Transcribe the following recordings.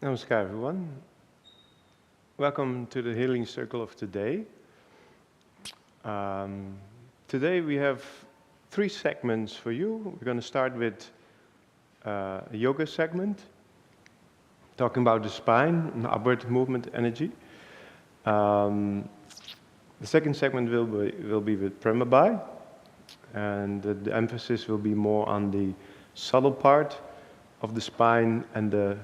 Namaskar, everyone. Welcome to the Healing Circle of today. Today we have 3 segments for you. We're going to start with a yoga segment, talking about the spine and upward movement energy. The second segment will be with Premabai, and the emphasis will be more on the subtle part of the spine and the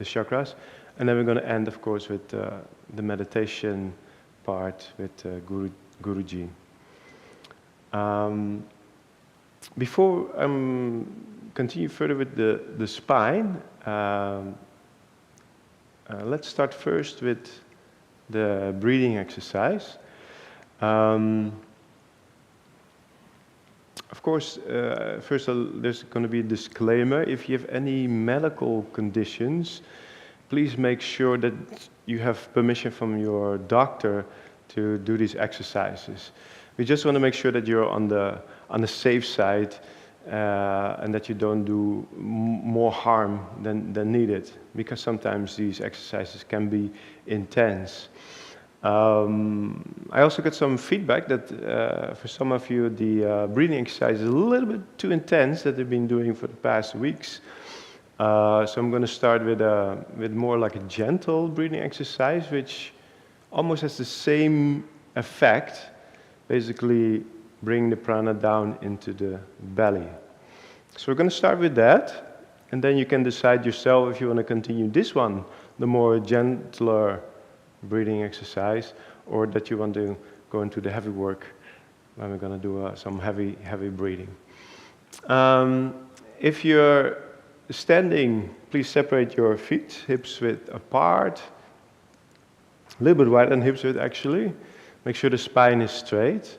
chakras. And then we're going to end, of course, with the meditation part with Guruji. Before I continue further with the spine, let's start first with the breathing exercise. Of course, first there's going to be a disclaimer. If you have any medical conditions, please make sure that you have permission from your doctor to do these exercises. We just want to make sure that you're on the safe side and that you don't do more harm than needed, because sometimes these exercises can be intense. I also got some feedback that for some of you the breathing exercise is a little bit too intense that they've been doing for the past weeks. So I'm going to start with more like a gentle breathing exercise, which almost has the same effect, basically bring the prana down into the belly. So we're going to start with that, and then you can decide yourself if you want to continue this one, the more gentler breathing exercise, or that you want to go into the heavy work when we're going to do some heavy breathing. If you're standing, please separate your feet, hips width apart, a little bit wider than hips width actually. Make sure the spine is straight.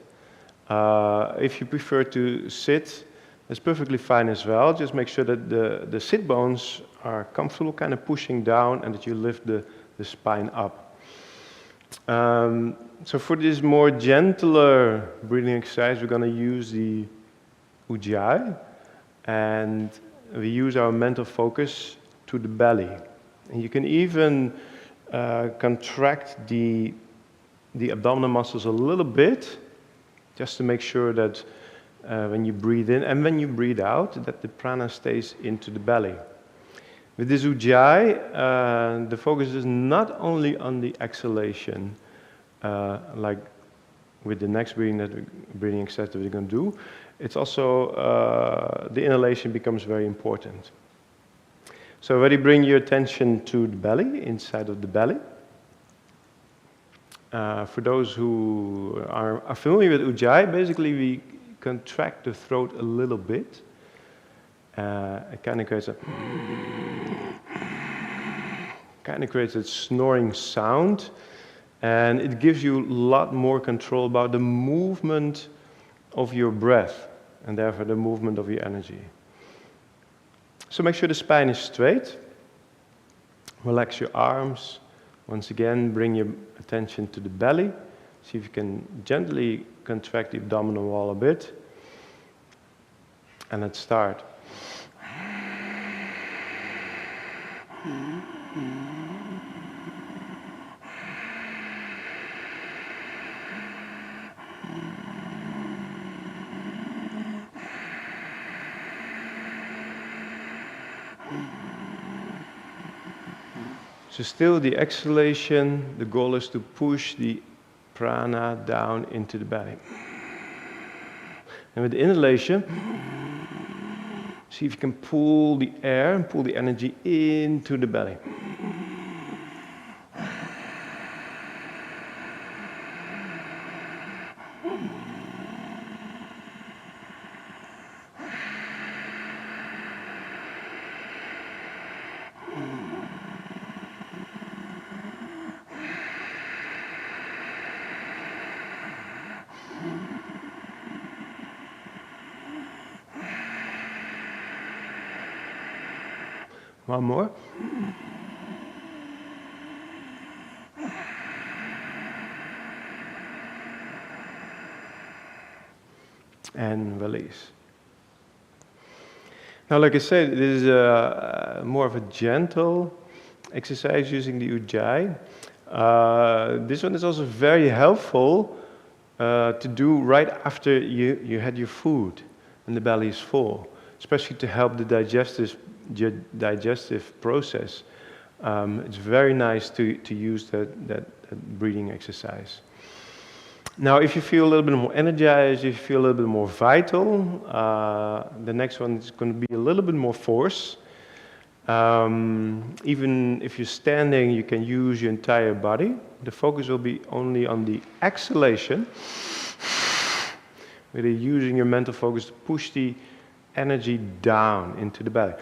If you prefer to sit, that's perfectly fine as well. Just make sure that the sit bones are comfortable, kind of pushing down, and that you lift the spine up. So for this more gentler breathing exercise, we're going to use the Ujjayi, and we use our mental focus to the belly. And you can even contract the abdominal muscles a little bit, just to make sure that when you breathe in and when you breathe out, that the prana stays into the belly. With this Ujjayi, the focus is not only on the exhalation, like with the next breathing exercise that we're going to do. It's also, the inhalation becomes very important. So already bring your attention to the belly, inside of the belly. For those who are familiar with Ujjayi, basically we contract the throat a little bit. It kind of creates a snoring sound, and it gives you a lot more control about the movement of your breath, and therefore the movement of your energy. So make sure the spine is straight. Relax your arms. Once again, bring your attention to the belly. See if you can gently contract the abdominal wall a bit. And let's start. So still the exhalation, the goal is to push the prana down into the belly. And with the inhalation, see if you can pull the air and pull the energy into the belly. One more. And release. Now, like I said, it is more of a gentle exercise using the Ujjayi. This one is also very helpful to do right after you had your food and the belly is full, especially to help the digestive process. It's very nice to use that breathing exercise. Now, if you feel a little bit more energized, if you feel a little bit more vital, the next one is going to be a little bit more force. Even if you're standing, you can use your entire body. The focus will be only on the exhalation, really using your mental focus to push the energy down into the belly.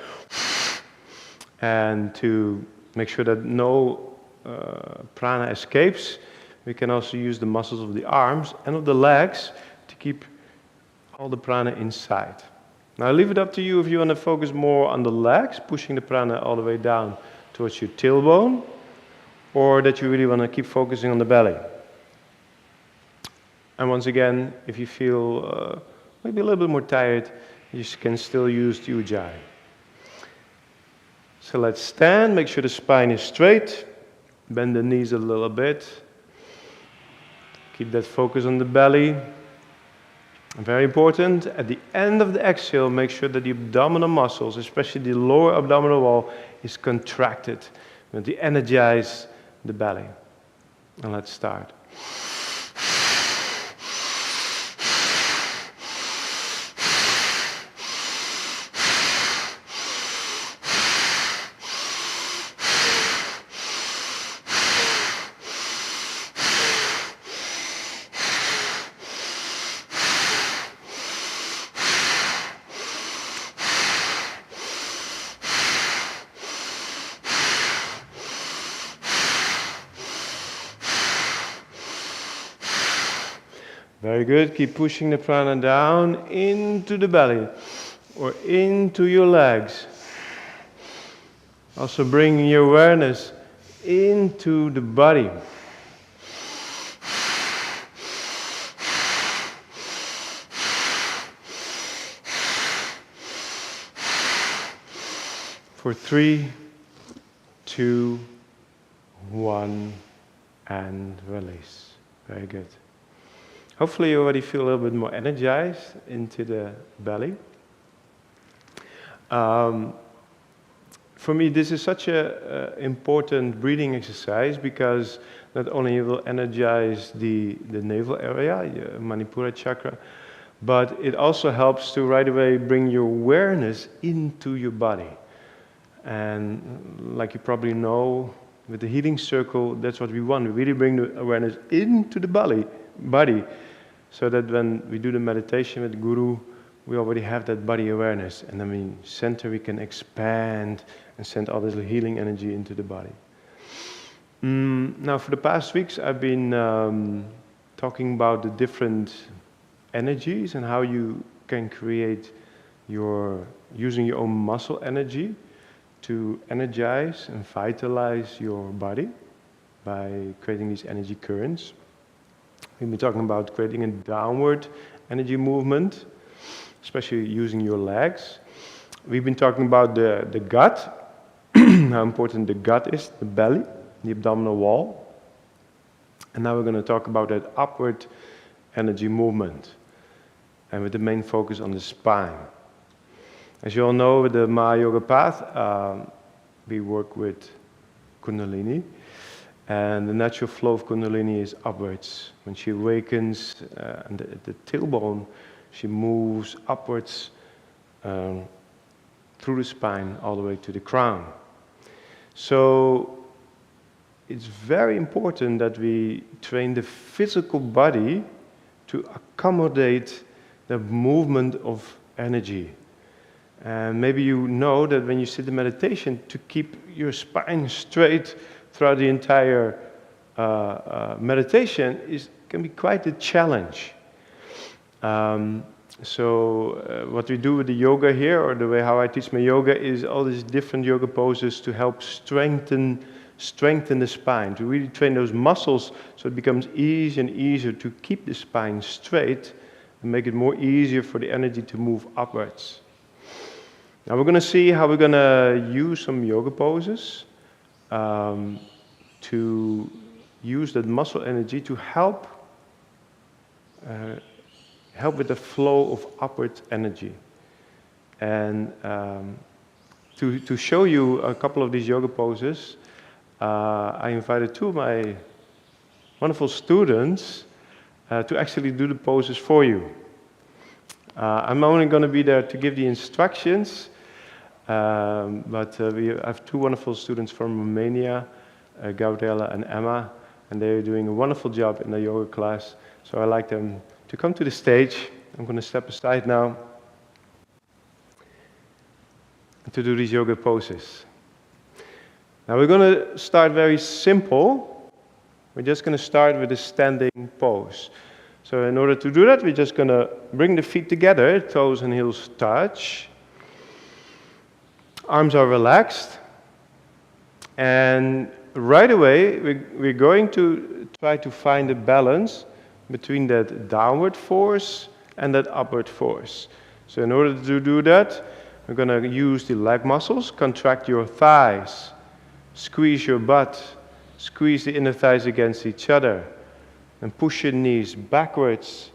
And to make sure that no prana escapes, we can also use the muscles of the arms and of the legs to keep all the prana inside. Now I leave it up to you if you want to focus more on the legs, pushing the prana all the way down towards your tailbone, or that you really want to keep focusing on the belly. And once again, if you feel maybe a little bit more tired, you can still use the Ujjayi. So let's stand, make sure the spine is straight, bend the knees a little bit, keep that focus on the belly. And very important, at the end of the exhale, make sure that the abdominal muscles, especially the lower abdominal wall, is contracted. And to energize the belly. And let's start. Very good. Keep pushing the prana down into the belly or into your legs. Also bringing your awareness into the body. For 3, 2, 1, and release. Very good. Hopefully you already feel a little bit more energized into the belly. For me, this is such an important breathing exercise because not only it will energize the navel area, your Manipura chakra, but it also helps to right away bring your awareness into your body. And like you probably know, with the healing circle, that's what we want. We really bring the awareness into the body, so that when we do the meditation with Guru, we already have that body awareness. And then we can expand and send all this healing energy into the body. Now, for the past weeks, I've been talking about the different energies and how you can create using your own muscle energy to energize and vitalize your body by creating these energy currents. We've been talking about creating a downward energy movement, especially using your legs. We've been talking about the gut, how important the gut is, the belly, the abdominal wall. And now we're going to talk about that upward energy movement, and with the main focus on the spine. As you all know, with the Maha-Yoga path, we work with Kundalini. And the natural flow of Kundalini is upwards. When she awakens at the tailbone, she moves upwards through the spine all the way to the crown. So it's very important that we train the physical body to accommodate the movement of energy. And maybe you know that when you sit in meditation, to keep your spine straight throughout the entire meditation can be quite a challenge. So what we do with the yoga here, or the way how I teach my yoga, is all these different yoga poses to help strengthen the spine, to really train those muscles so it becomes easier and easier to keep the spine straight and make it more easier for the energy to move upwards. Now we're going to see how we're going to use some yoga poses to use that muscle energy to help with the flow of upward energy. And to show you a couple of these yoga poses, I invited two of my wonderful students to actually do the poses for you. I'm only going to be there to give the instructions, but we have two wonderful students from Romania, Gabriela and Emma, and they're doing a wonderful job in the yoga class. So I'd like them to come to the stage. I'm going to step aside now to do these yoga poses. Now we're going to start very simple. We're just going to start with a standing pose. So in order to do that, we're just going to bring the feet together, toes and heels touch. Arms are relaxed. And right away, we're going to try to find a balance between that downward force and that upward force. So in order to do that, we're going to use the leg muscles, contract your thighs, squeeze your butt, squeeze the inner thighs against each other, and push your knees backwards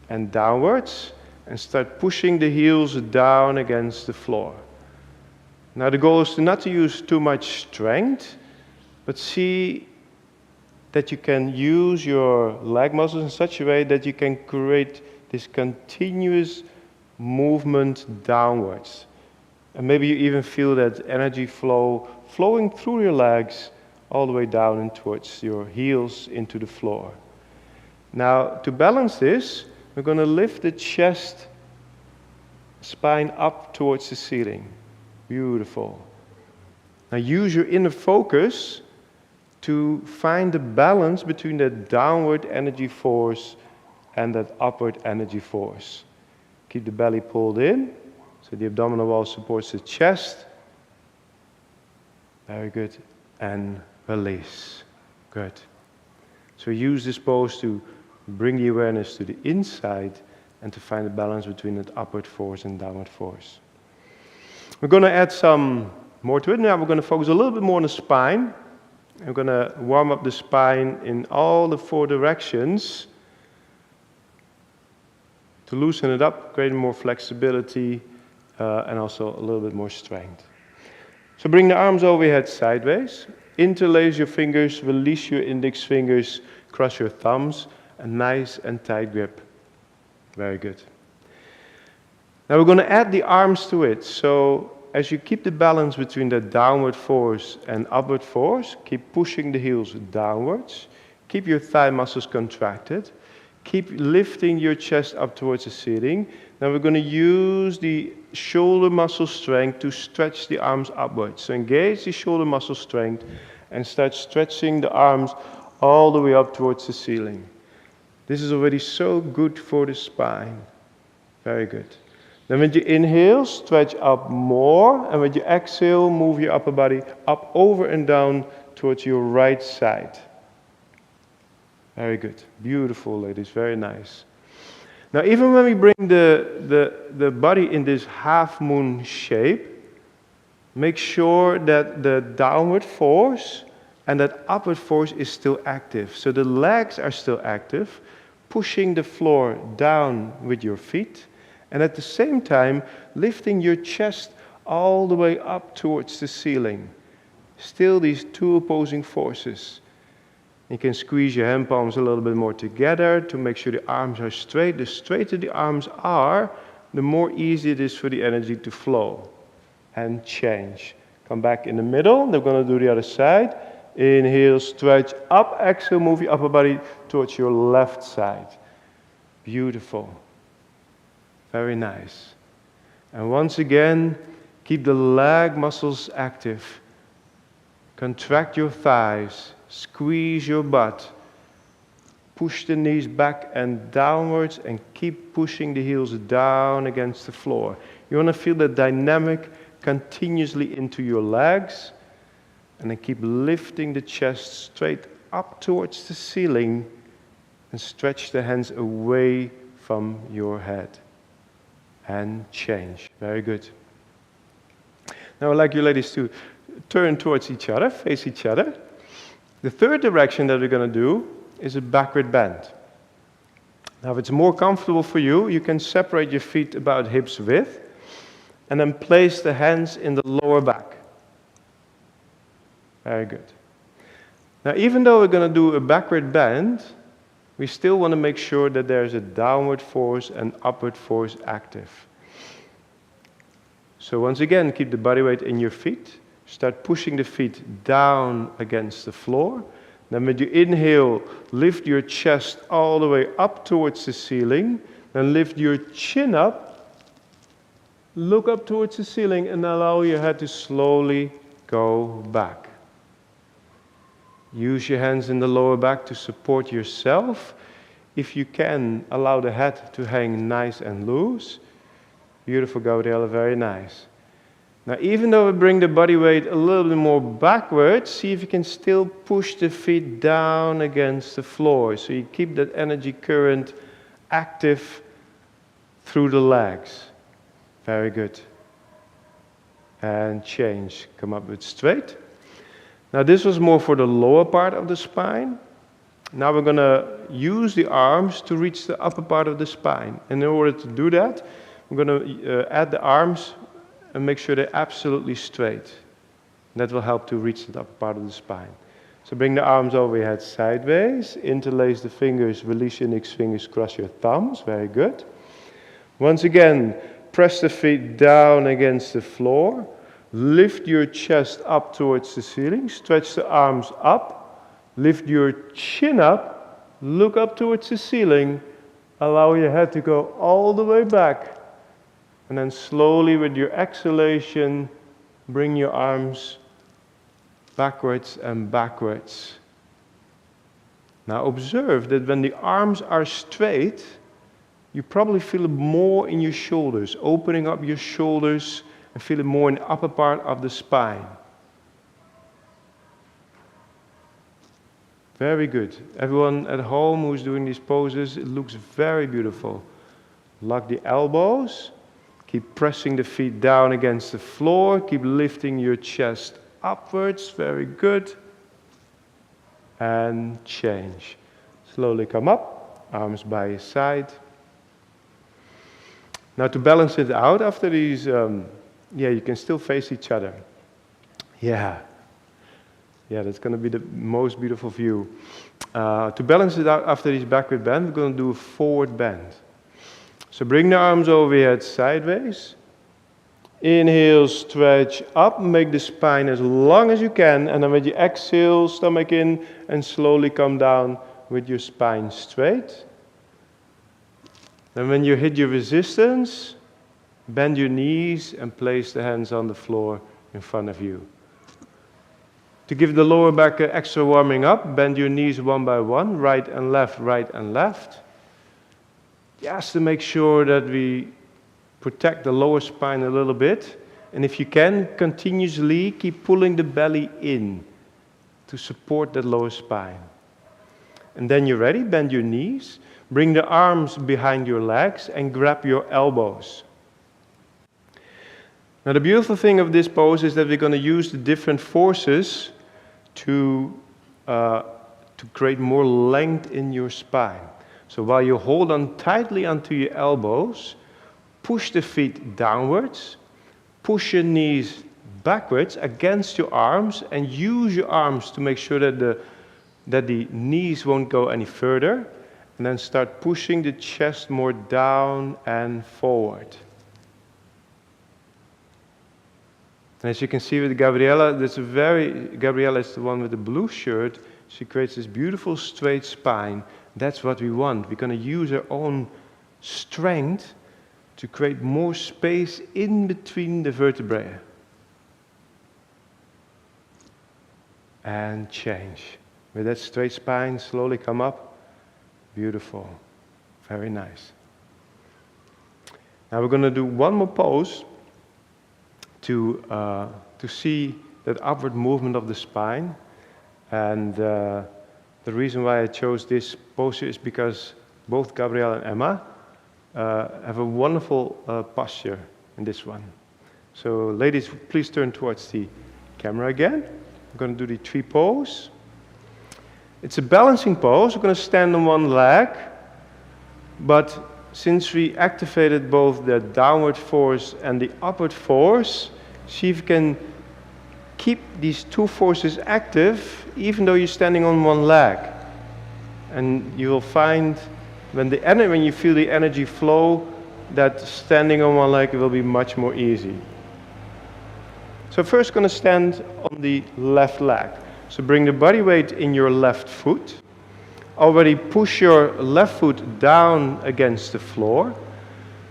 and downwards, and start pushing the heels down against the floor. Now the goal is not to use too much strength, but see that you can use your leg muscles in such a way that you can create this continuous movement downwards. And maybe you even feel that energy flowing through your legs all the way down and towards your heels into the floor. Now, to balance this, we're going to lift the chest, spine up towards the ceiling. Beautiful. Now use your inner focus to find the balance between that downward energy force and that upward energy force. Keep the belly pulled in, so the abdominal wall supports the chest. Very good. And release. Good. So use this pose to bring the awareness to the inside and to find the balance between that upward force and downward force. We're going to add some more to it. Now we're going to focus a little bit more on the spine. We're going to warm up the spine in all the four directions to loosen it up, create more flexibility, and also a little bit more strength. So bring the arms over your head sideways. Interlace your fingers, release your index fingers, cross your thumbs, a nice and tight grip. Very good. Now we're going to add the arms to it. So as you keep the balance between the downward force and upward force, keep pushing the heels downwards. Keep your thigh muscles contracted. Keep lifting your chest up towards the ceiling. Now we're going to use the shoulder muscle strength to stretch the arms upwards. So engage the shoulder muscle strength and start stretching the arms all the way up towards the ceiling. This is already so good for the spine. Very good. Then when you inhale, stretch up more, and when you exhale, move your upper body up, over and down towards your right side. Very good. Beautiful, ladies. Very nice. Now, even when we bring the body in this half moon shape, make sure that the downward force and that upward force is still active. So the legs are still active, pushing the floor down with your feet, and at the same time, lifting your chest all the way up towards the ceiling. Still these two opposing forces. You can squeeze your hand palms a little bit more together to make sure the arms are straight. The straighter the arms are, the more easy it is for the energy to flow. And change. Come back in the middle. They're going to do the other side. Inhale, stretch up. Exhale, move your upper body towards your left side. Beautiful. Very nice. And once again, keep the leg muscles active. Contract your thighs. Squeeze your butt. Push the knees back and downwards and keep pushing the heels down against the floor. You want to feel the dynamic continuously into your legs. And then keep lifting the chest straight up towards the ceiling and stretch the hands away from your head. And change. Very good. Now I'd like you ladies to turn towards each other, face each other. The third direction that we're going to do is a backward bend. Now, if it's more comfortable for you, you can separate your feet about hips width and then place the hands in the lower back. Very good. Now, even though we're going to do a backward bend, we still want to make sure that there's a downward force and upward force active. So once again, keep the body weight in your feet. Start pushing the feet down against the floor. Then when you inhale, lift your chest all the way up towards the ceiling. Then lift your chin up. Look up towards the ceiling and allow your head to slowly go back. Use your hands in the lower back to support yourself. If you can, allow the head to hang nice and loose. Beautiful, Gabriella, very nice. Now, even though we bring the body weight a little bit more backwards, see if you can still push the feet down against the floor. So you keep that energy current active through the legs. Very good. And change. Come up with straight. Now, this was more for the lower part of the spine. Now we're going to use the arms to reach the upper part of the spine. And in order to do that, we're going to add the arms and make sure they're absolutely straight. That will help to reach the upper part of the spine. So bring the arms over your head sideways, interlace the fingers, release your index fingers, cross your thumbs, very good. Once again, press the feet down against the floor, lift your chest up towards the ceiling, stretch the arms up, lift your chin up, look up towards the ceiling, allow your head to go all the way back. And then slowly with your exhalation, bring your arms backwards and backwards. Now observe that when the arms are straight, you probably feel it more in your shoulders, opening up your shoulders and feel it more in the upper part of the spine. Very good. Everyone at home who's doing these poses, it looks very beautiful. Lock the elbows. Keep pressing the feet down against the floor. Keep lifting your chest upwards. Very good. And change. Slowly come up. Arms by your side. Now to balance it out after these, you can still face each other. Yeah, that's going to be the most beautiful view. To balance it out after this backward bend, we're going to do a forward bend. So bring the arms over your head sideways. Inhale, stretch up, make the spine as long as you can. And then with your exhale, stomach in, and slowly come down with your spine straight. Then when you hit your resistance, bend your knees and place the hands on the floor in front of you. To give the lower back an extra warming up, bend your knees one by one, right and left, right and left. Just to make sure that we protect the lower spine a little bit. And if you can, continuously keep pulling the belly in to support that lower spine. And then you're ready, bend your knees, bring the arms behind your legs and grab your elbows. Now the beautiful thing of this pose is that we're going to use the different forces to create more length in your spine. So while you hold on tightly onto your elbows, push the feet downwards, push your knees backwards against your arms, and use your arms to make sure that the knees won't go any further, and then start pushing the chest more down and forward. And as you can see with Gabriella, Gabriella is the one with the blue shirt. She creates this beautiful straight spine. That's what we want. We're going to use our own strength to create more space in between the vertebrae. And change. With that straight spine, slowly come up. Beautiful. Very nice. Now we're going to do one more pose to see that upward movement of the spine. And the reason why I chose this posture is because both Gabriella and Emma have a wonderful posture in this one. So ladies, please turn towards the camera again. We're going to do the tree pose. It's a balancing pose. We're going to stand on one leg, but since we activated both the downward force and the upward force, see if you can keep these two forces active even though you're standing on one leg. And you will find when you feel the energy flow, that standing on one leg will be much more easy. So first going to stand on the left leg. So bring the body weight in your left foot. Already push your left foot down against the floor.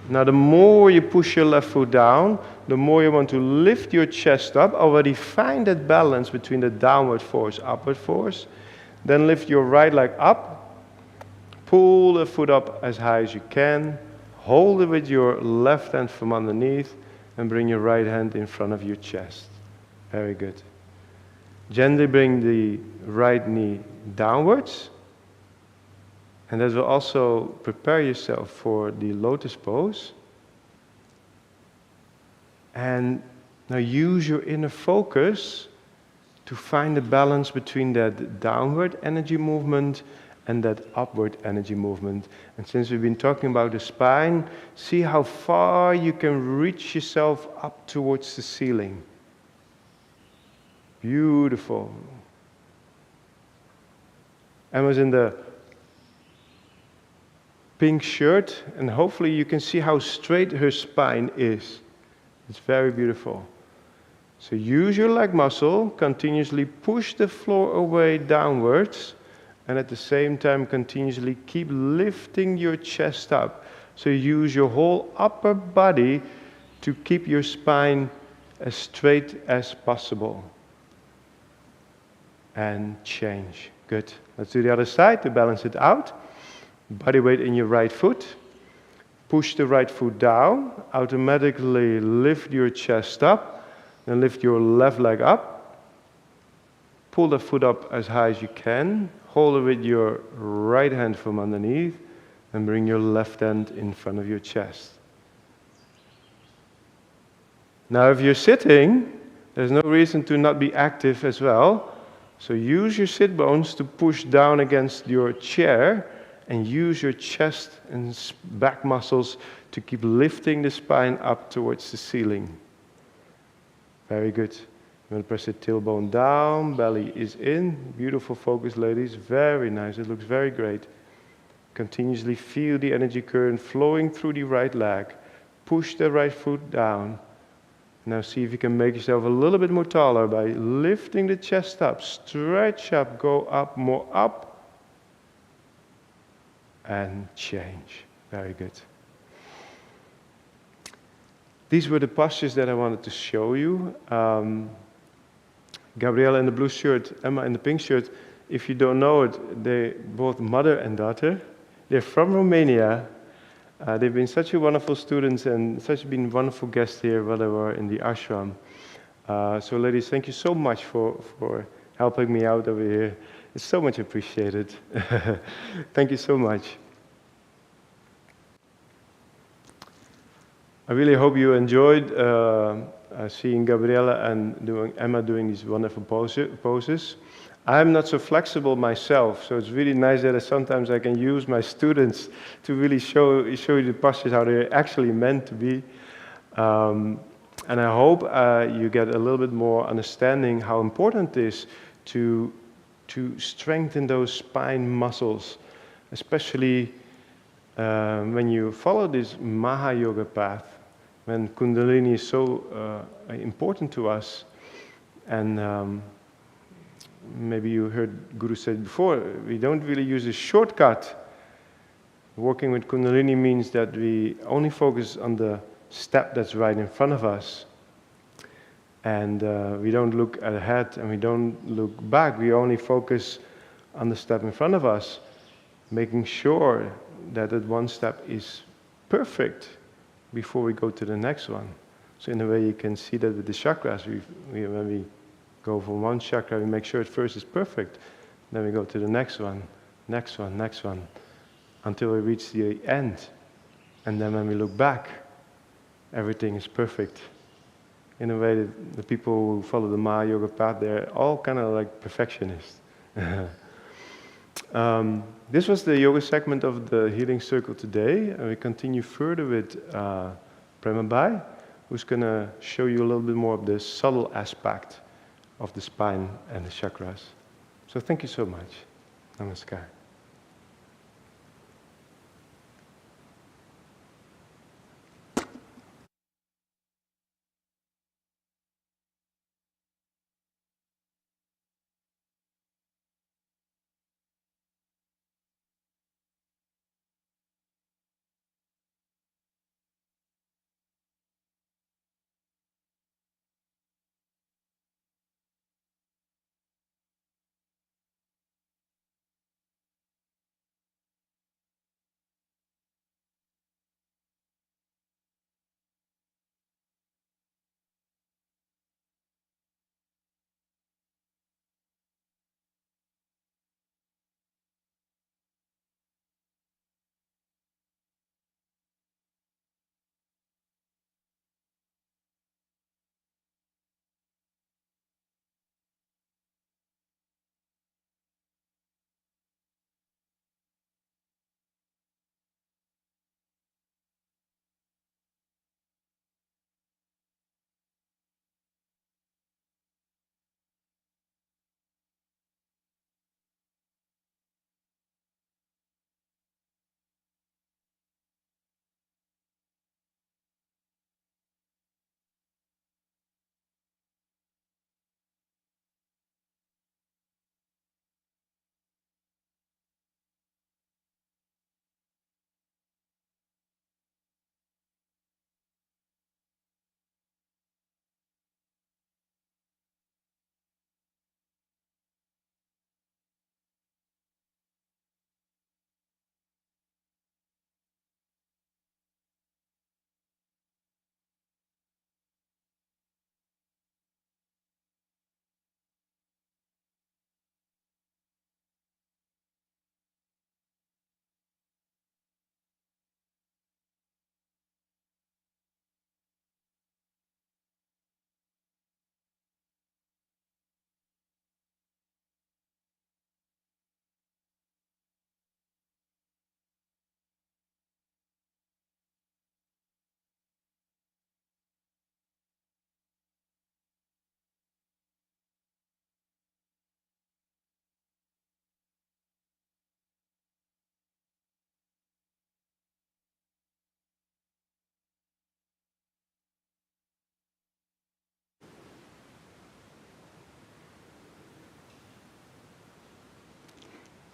Now the more you push your left foot down, the more you want to lift your chest up. Already find that balance between the downward force, upward force. Then lift your right leg up. Pull the foot up as high as you can. Hold it with your left hand from underneath and bring your right hand in front of your chest. Very good. Gently bring the right knee downwards. And that will also prepare yourself for the lotus pose. And now use your inner focus to find the balance between that downward energy movement and that upward energy movement. And since we've been talking about the spine, see how far you can reach yourself up towards the ceiling. Beautiful. Emma's in the pink shirt, and hopefully you can see how straight her spine is. It's very beautiful. So use your leg muscle, continuously push the floor away downwards, and at the same time continuously keep lifting your chest up. So use your whole upper body to keep your spine as straight as possible. And change. Good. Let's do the other side to balance it out. Body weight in your right foot. Push the right foot down. Automatically lift your chest up. Then lift your left leg up. Pull the foot up as high as you can. Hold it with your right hand from underneath. And bring your left hand in front of your chest. Now if you're sitting, there's no reason to not be active as well. So use your sit bones to push down against your chair and use your chest and back muscles to keep lifting the spine up towards the ceiling. Very good. I'm going to press the tailbone down, belly is in. Beautiful focus, ladies. Very nice. It looks very great. Continuously feel the energy current flowing through the right leg. Push the right foot down. Now see if you can make yourself a little bit more taller by lifting the chest up. Stretch up, go up, more up. And change. Very good. These were the postures that I wanted to show you. Gabriella in the blue shirt, Emma in the pink shirt. If you don't know it, they're both mother and daughter. They're from Romania. They've been such a wonderful students and such been wonderful guests here while they were in the ashram. So ladies, thank you so much for helping me out over here. It's so much appreciated. Thank you so much. I really hope you enjoyed seeing Gabriella and Emma doing these wonderful poses. I'm not so flexible myself, so it's really nice that sometimes I can use my students to really show you the postures how they're actually meant to be. And I hope you get a little bit more understanding how important it is to strengthen those spine muscles, especially when you follow this Maha-yoga path, when Kundalini is so important to us. And maybe you heard Guru said before, we don't really use a shortcut. Working with Kundalini means that we only focus on the step that's right in front of us. And we don't look ahead and we don't look back. We only focus on the step in front of us, making sure that that one step is perfect before we go to the next one. So in a way you can see that with the chakras, when we go from one chakra, we make sure at first it's perfect. Then we go to the next one, next one, next one, until we reach the end. And then when we look back, everything is perfect. in a way that the people who follow the Maya Yoga path, they're all kind of like perfectionists. This was the yoga segment of the Healing Circle today, and we continue further with Prema Bai, who's going to show you a little bit more of the subtle aspect of the spine and the chakras. So thank you so much. Namaskar.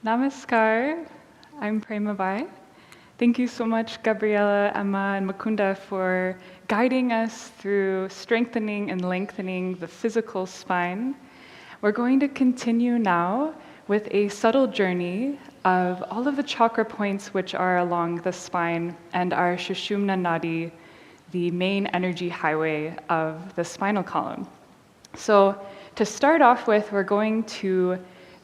Namaskar, I'm Prema Bai. Thank you so much, Gabriella, Emma, and Mukunda, for guiding us through strengthening and lengthening the physical spine. We're going to continue now with a subtle journey of all of the chakra points which are along the spine and our Sushumna Nadi, the main energy highway of the spinal column. So to start off with, we're going to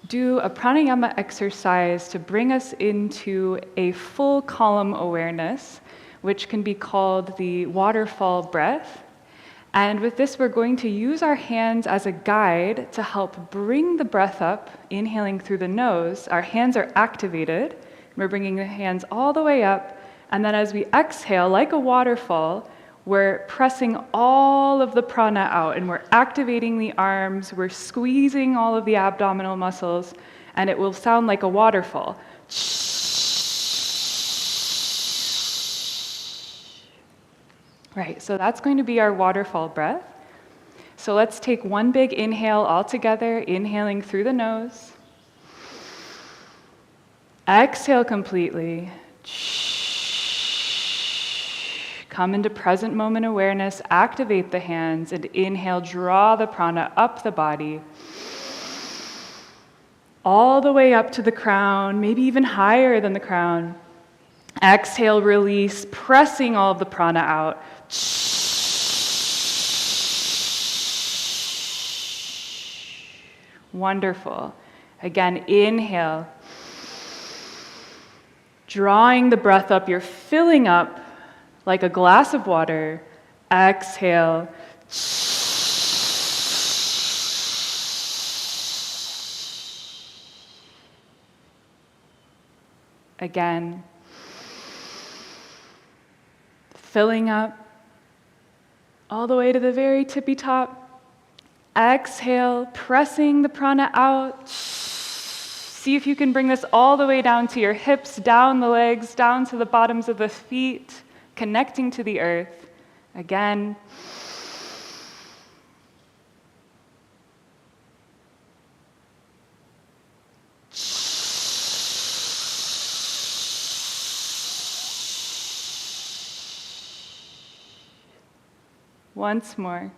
do a pranayama exercise to bring us into a full column awareness, which can be called the waterfall breath. And with this, we're going to use our hands as a guide to help bring the breath up, inhaling through the nose. Our hands are activated. We're bringing the hands all the way up. And then as we exhale, like a waterfall, we're pressing all of the prana out, and we're activating the arms, we're squeezing all of the abdominal muscles, and it will sound like a waterfall. Right, so that's going to be our waterfall breath. So let's take one big inhale all together, inhaling through the nose. Exhale completely. Come into present moment awareness, activate the hands, and inhale, draw the prana up the body. All the way up to the crown, maybe even higher than the crown. Exhale, release, pressing all of the prana out. Wonderful. Again, inhale. Drawing the breath up, you're filling up like a glass of water. Exhale. Again, filling up all the way to the very tippy top. Exhale, pressing the prana out. See if you can bring this all the way down to your hips, down the legs, down to the bottoms of the feet, connecting to the earth. Again. Once more.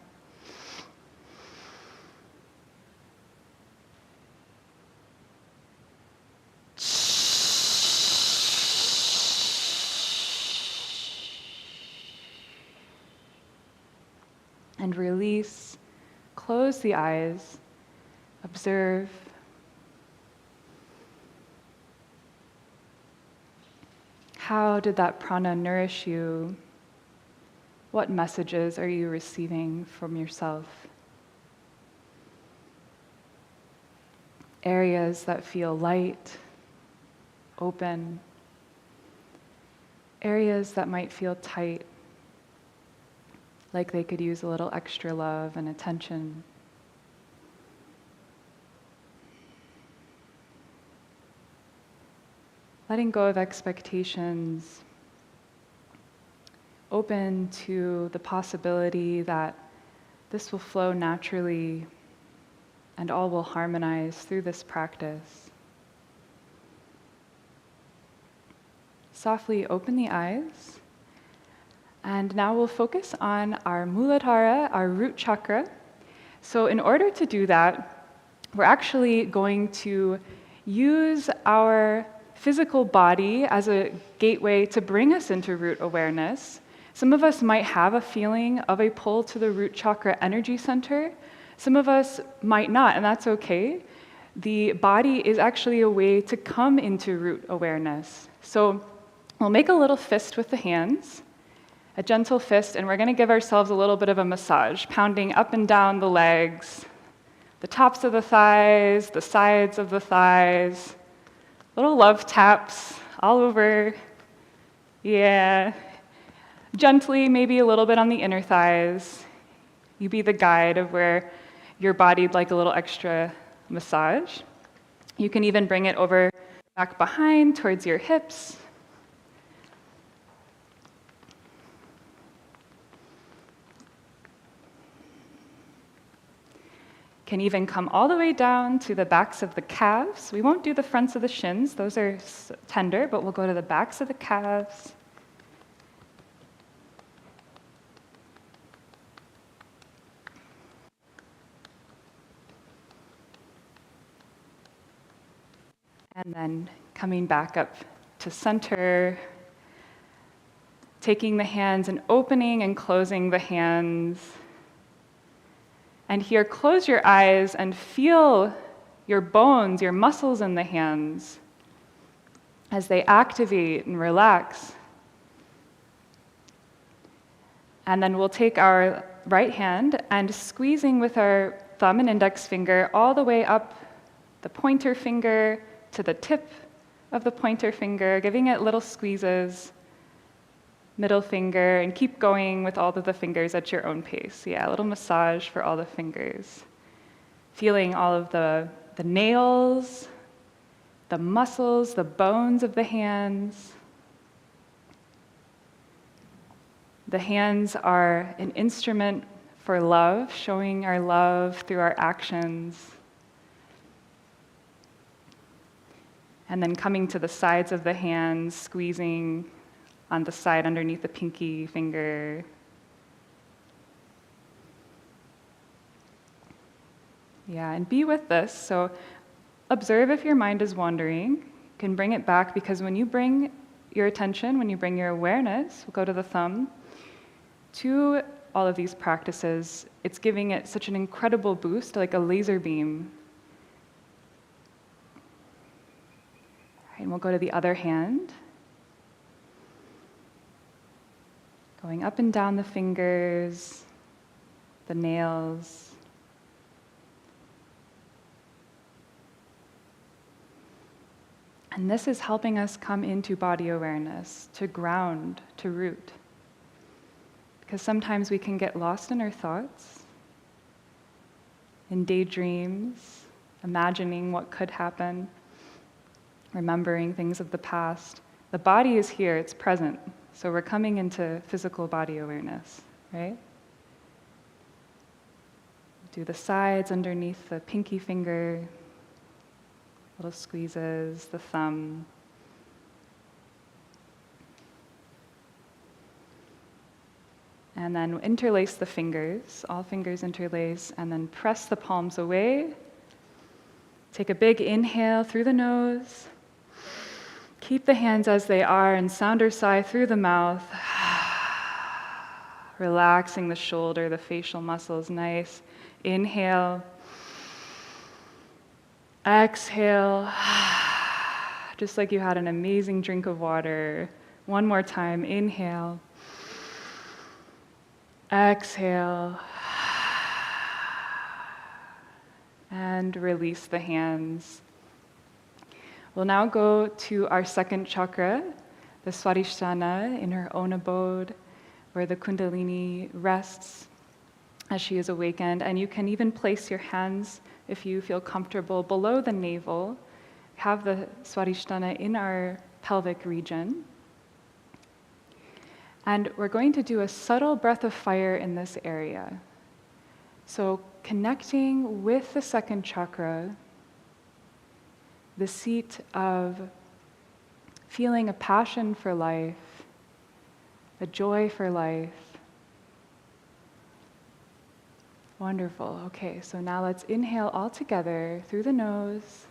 And release. Close the eyes. Observe. How did that prana nourish you? What messages are you receiving from yourself? Areas that feel light, open. Areas that might feel tight, like they could use a little extra love and attention. Letting go of expectations, open to the possibility that this will flow naturally and all will harmonize through this practice. Softly open the eyes, and now we'll focus on our Muladhara, our root chakra. So in order to do that, we're actually going to use our physical body as a gateway to bring us into root awareness. Some of us might have a feeling of a pull to the root chakra energy center. Some of us might not, and that's okay. The body is actually a way to come into root awareness. So we'll make a little fist with the hands, a gentle fist, and we're going to give ourselves a little bit of a massage, pounding up and down the legs, the tops of the thighs, the sides of the thighs, little love taps all over. Yeah. Gently, maybe a little bit on the inner thighs. You be the guide of where your body'd like a little extra massage. You can even bring it over back behind towards your hips. Can even come all the way down to the backs of the calves. We won't do the fronts of the shins, those are tender, but we'll go to the backs of the calves. And then coming back up to center, taking the hands and opening and closing the hands. And here, close your eyes and feel your bones, your muscles in the hands as they activate and relax. And then we'll take our right hand and squeezing with our thumb and index finger all the way up the pointer finger to the tip of the pointer finger, giving it little squeezes, middle finger, and keep going with all of the fingers at your own pace. Yeah, a little massage for all the fingers. Feeling all of the nails, the muscles, the bones of the hands. The hands are an instrument for love, showing our love through our actions. And then coming to the sides of the hands, squeezing on the side underneath the pinky finger. Yeah, and be with this. So observe if your mind is wandering. You can bring it back, because when you bring your attention, when you bring your awareness, we'll go to the thumb, to all of these practices, it's giving it such an incredible boost, like a laser beam. And we'll go to the other hand. Going up and down the fingers, the nails. And this is helping us come into body awareness, to ground, to root. Because sometimes we can get lost in our thoughts, in daydreams, imagining what could happen, remembering things of the past. The body is here, it's present. So we're coming into physical body awareness, right? Do the sides underneath the pinky finger, little squeezes, the thumb. And then interlace the fingers, all fingers interlace, and then press the palms away. Take a big inhale through the nose. Keep the hands as they are and sound or sigh through the mouth. Relaxing the shoulder, the facial muscles, nice. Inhale. Exhale. Just like you had an amazing drink of water. One more time, inhale. Exhale. And release the hands. We'll now go to our second chakra, the Swadhisthana, in her own abode, where the Kundalini rests as she is awakened. And you can even place your hands, if you feel comfortable, below the navel. Have the Swadhisthana in our pelvic region. And we're going to do a subtle breath of fire in this area. So connecting with the second chakra, the seat of feeling a passion for life, a joy for life. Wonderful. Okay, so now let's inhale all together through the nose.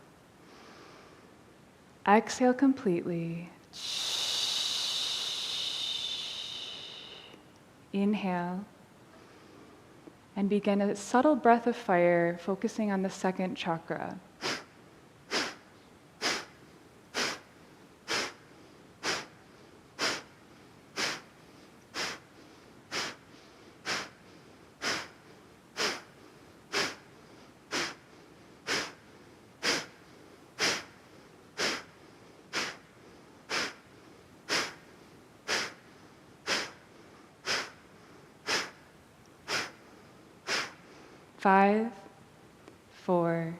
Exhale completely. Inhale. And begin a subtle breath of fire, focusing on the second chakra. Five, 4,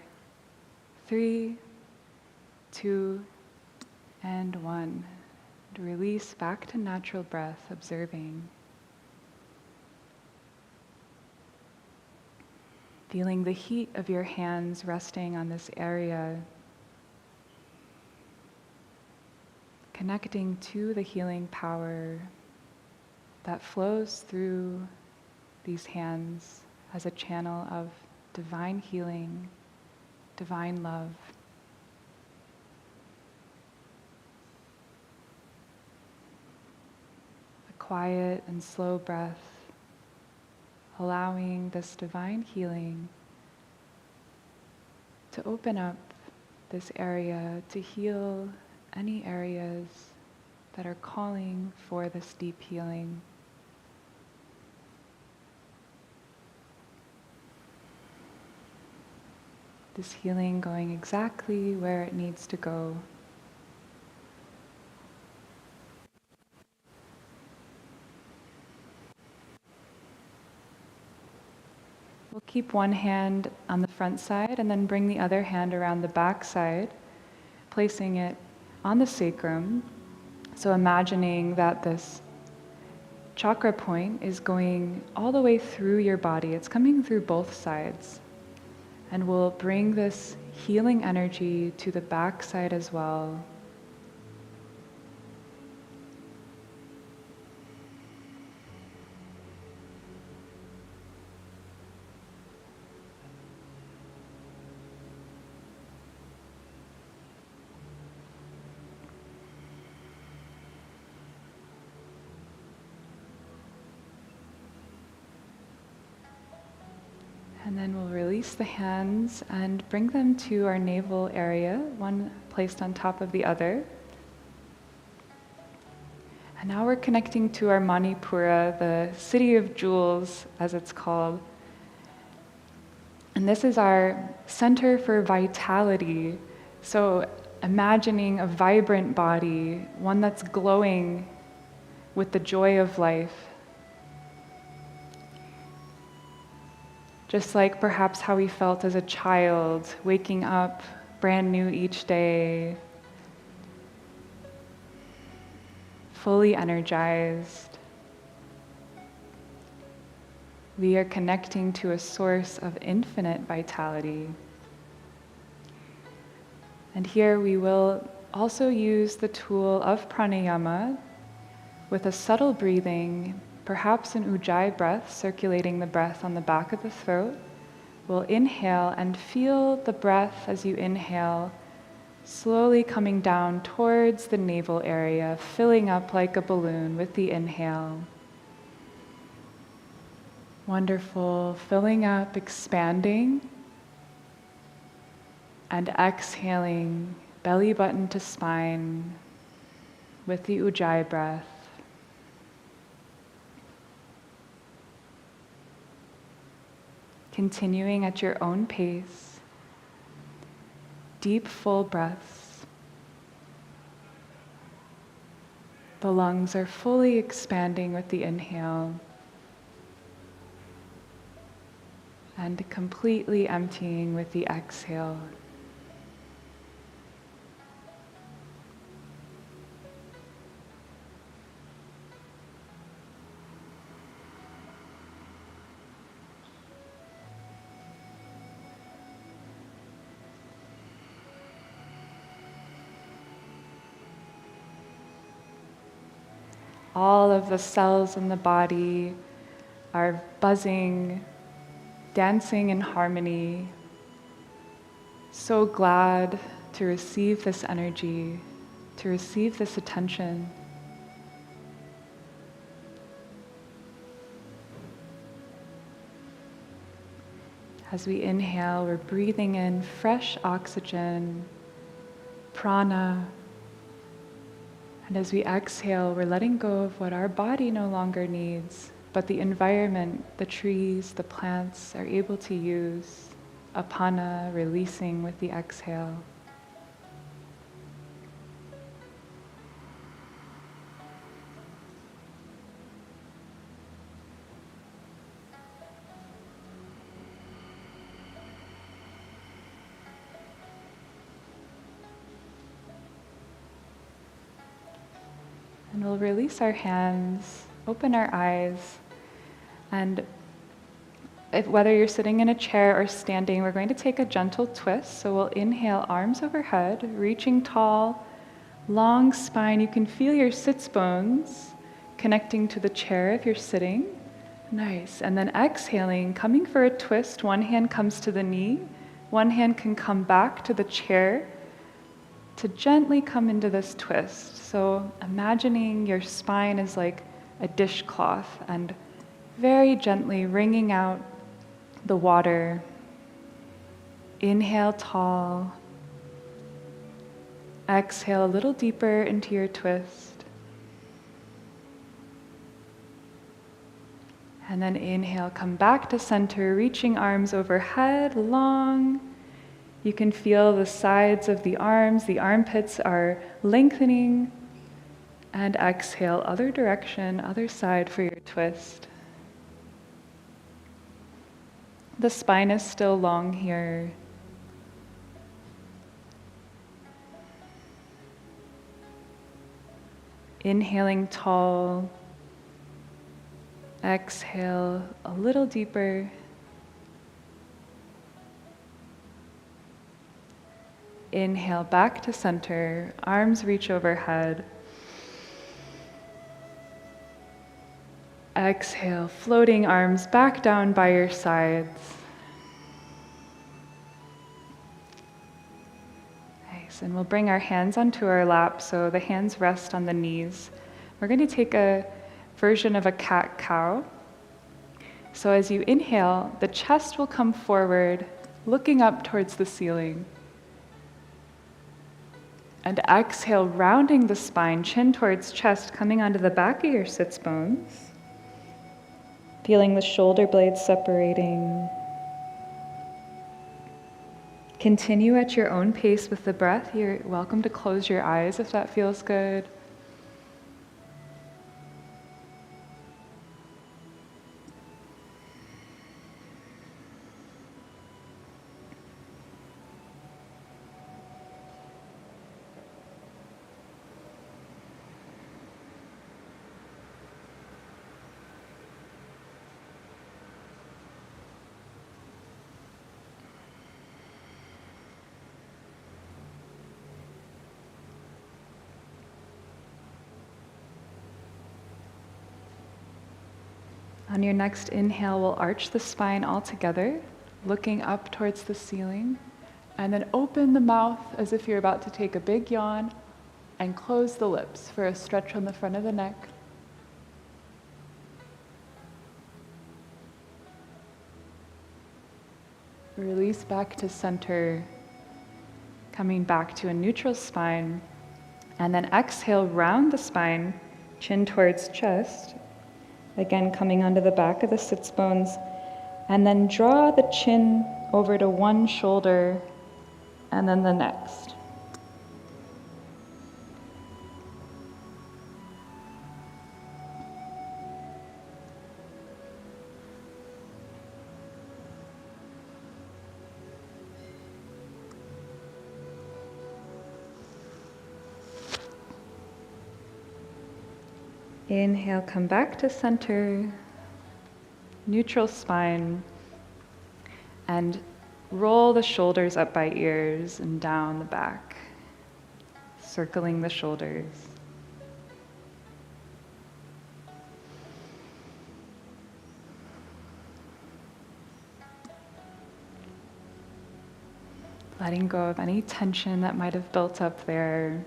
3, 2, and 1. And release back to natural breath, observing. Feeling the heat of your hands resting on this area. Connecting to the healing power that flows through these hands as a channel of divine healing, divine love. A quiet and slow breath, allowing this divine healing to open up this area, to heal any areas that are calling for this deep healing. This healing going exactly where it needs to go. We'll keep one hand on the front side and then bring the other hand around the back side, placing it on the sacrum. So imagining that this chakra point is going all the way through your body. It's coming through both sides. And we'll bring this healing energy to the back side as well. And then we'll release the hands and bring them to our navel area, one placed on top of the other. And now we're connecting to our Manipura, the city of jewels, as it's called, And this is our center for vitality. So imagining a vibrant body, one that's glowing with the joy of life. Just like perhaps how we felt as a child, waking up brand new each day, fully energized. We are connecting to a source of infinite vitality. And here we will also use the tool of pranayama with a subtle breathing, perhaps an ujjayi breath, circulating the breath on the back of the throat. We'll inhale and feel the breath as you inhale, slowly coming down towards the navel area, filling up like a balloon with the inhale. Wonderful, filling up, expanding, and exhaling, belly button to spine with the ujjayi breath. Continuing at your own pace, deep, full breaths. The lungs are fully expanding with the inhale and completely emptying with the exhale. All of the cells in the body are buzzing, dancing in harmony. So glad to receive this energy, to receive this attention. As we inhale, we're breathing in fresh oxygen, prana. And as we exhale, we're letting go of what our body no longer needs, but the environment, the trees, the plants are able to use. Apana, releasing with the exhale. And we'll release our hands, open our eyes, and whether you're sitting in a chair or standing, we're going to take a gentle twist. So we'll inhale, arms overhead, reaching tall, long spine. You can feel your sits bones connecting to the chair if you're sitting. Nice. And then exhaling, coming for a twist. One hand comes to the knee, one hand can come back to the chair to gently come into this twist. So imagining your spine is like a dishcloth and very gently wringing out the water. Inhale tall. Exhale a little deeper into your twist. And then inhale, come back to center, reaching arms overhead, long. You can feel the sides of the arms, the armpits are lengthening. And exhale, other direction, other side for your twist. The spine is still long here. Inhaling tall. Exhale a little deeper. Inhale back to center, arms reach overhead. Exhale, floating arms back down by your sides. Nice, and we'll bring our hands onto our lap so the hands rest on the knees. We're going to take a version of a cat-cow. So as you inhale, the chest will come forward, looking up towards the ceiling. And exhale, rounding the spine, chin towards chest, coming onto the back of your sits bones. Feeling the shoulder blades separating. Continue at your own pace with the breath. You're welcome to close your eyes if that feels good. On your next inhale, we'll arch the spine all together, looking up towards the ceiling, and then open the mouth as if you're about to take a big yawn, and close the lips for a stretch on the front of the neck. Release back to center, coming back to a neutral spine, and then exhale, round the spine, chin towards chest. Again, coming onto the back of the sits bones, and then draw the chin over to one shoulder and then the next. Inhale, come back to center, neutral spine, and roll the shoulders up by ears and down the back, circling the shoulders. Letting go of any tension that might have built up there.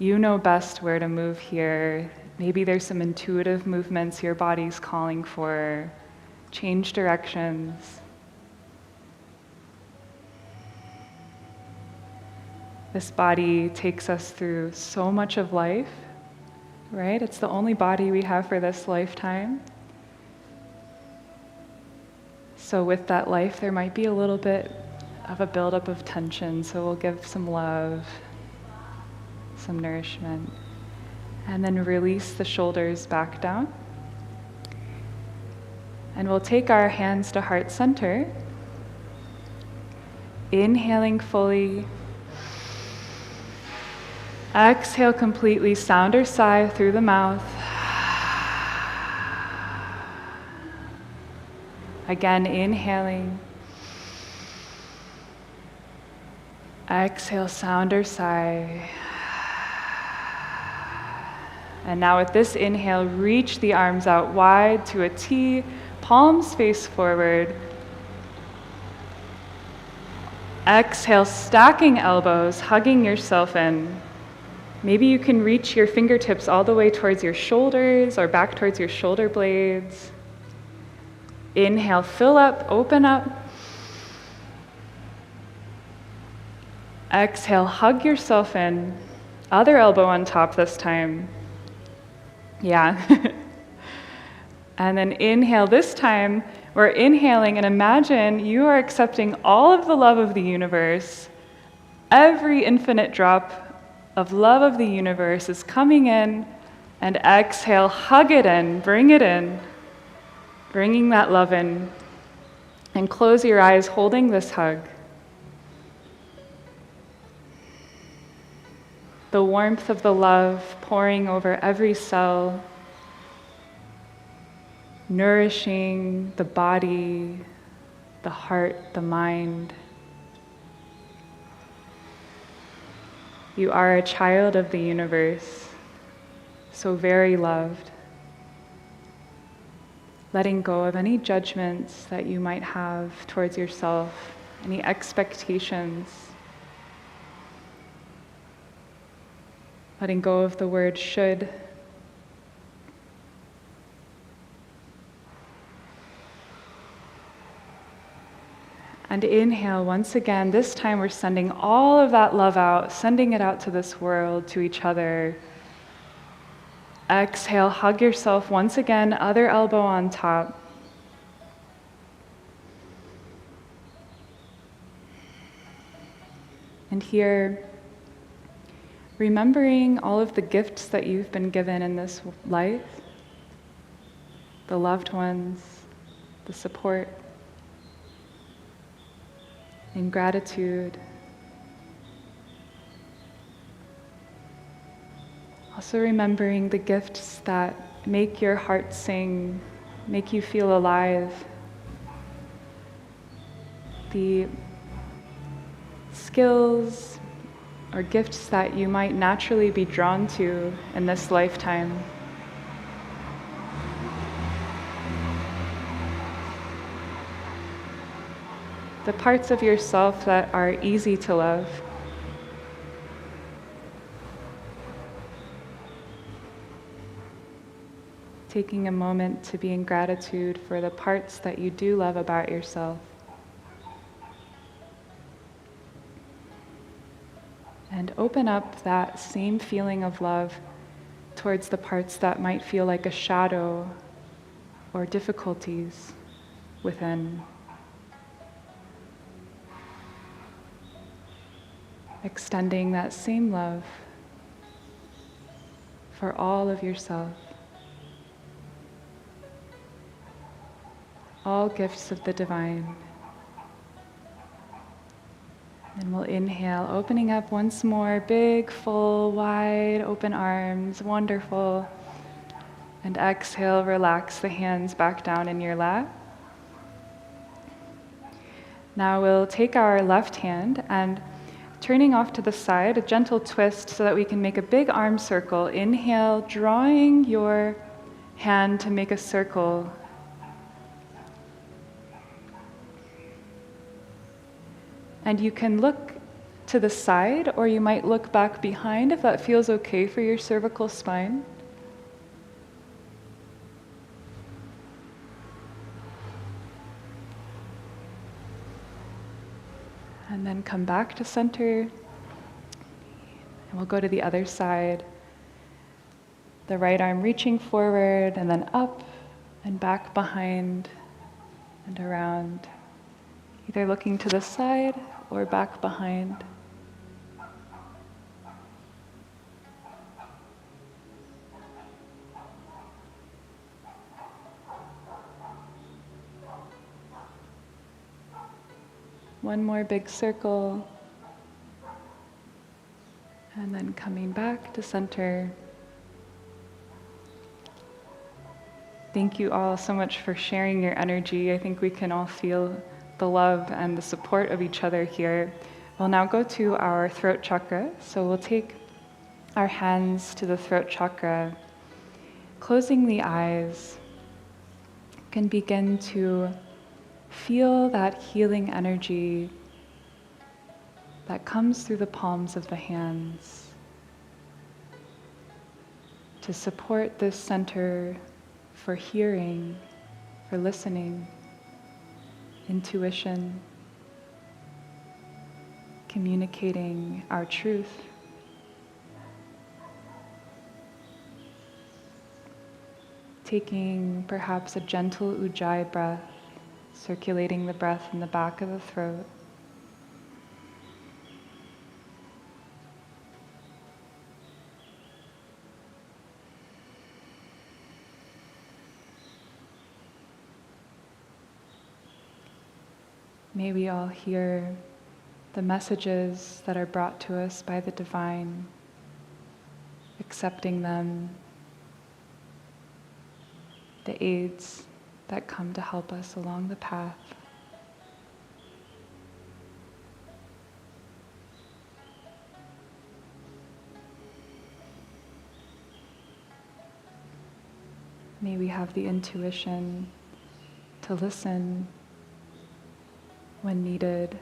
You know best where to move here. Maybe there's some intuitive movements your body's calling for. Change directions. This body takes us through so much of life, right? It's the only body we have for this lifetime. So with that life, there might be a little bit of a buildup of tension, so we'll give some love, some nourishment, and then release the shoulders back down. And we'll take our hands to heart center, inhaling fully. Exhale completely, sound or sigh through the mouth. Again, inhaling. Exhale, sound or sigh. And now with this inhale, reach the arms out wide to a T, palms face forward. Exhale, stacking elbows, hugging yourself in. Maybe you can reach your fingertips all the way towards your shoulders or back towards your shoulder blades. Inhale, fill up, open up. Exhale, hug yourself in. Other elbow on top this time. Yeah. And then inhale. This time, we're inhaling, and imagine you are accepting all of the love of the universe. Every infinite drop of love of the universe is coming in, and exhale, hug it in, bringing that love in. And close your eyes, holding this hug. The warmth of the love pouring over every cell, nourishing the body, the heart, the mind. You are a child of the universe, so very loved. Letting go of any judgments that you might have towards yourself, any expectations. Letting go of the word should. And inhale once again. This time we're sending all of that love out, sending it out to this world, to each other. Exhale, hug yourself once again, other elbow on top. And here, remembering all of the gifts that you've been given in this life, the loved ones, the support, in gratitude. Also remembering the gifts that make your heart sing, make you feel alive. The skills or gifts that you might naturally be drawn to in this lifetime. The parts of yourself that are easy to love. Taking a moment to be in gratitude for the parts that you do love about yourself. And open up that same feeling of love towards the parts that might feel like a shadow or difficulties within. Extending that same love for all of yourself. All gifts of the divine. And we'll inhale, opening up once more, big, full, wide, open arms, wonderful. And exhale, relax the hands back down in your lap. Now we'll take our left hand and turning off to the side, a gentle twist so that we can make a big arm circle. Inhale, drawing your hand to make a circle. And you can look to the side, or you might look back behind if that feels okay for your cervical spine. And then come back to center. And we'll go to the other side. The right arm reaching forward and then up and back behind and around. Either looking to the side or back behind. One more big circle, and then coming back to center. Thank you all so much for sharing your energy. I think we can all feel the love and the support of each other here. We'll now go to our throat chakra. So we'll take our hands to the throat chakra, closing the eyes. You can begin to feel that healing energy that comes through the palms of the hands to support this center for hearing, for listening, intuition, communicating our truth. Taking perhaps a gentle ujjayi breath, circulating the breath in the back of the throat. May we all hear the messages that are brought to us by the divine, accepting them, the aids that come to help us along the path. May we have the intuition to listen when needed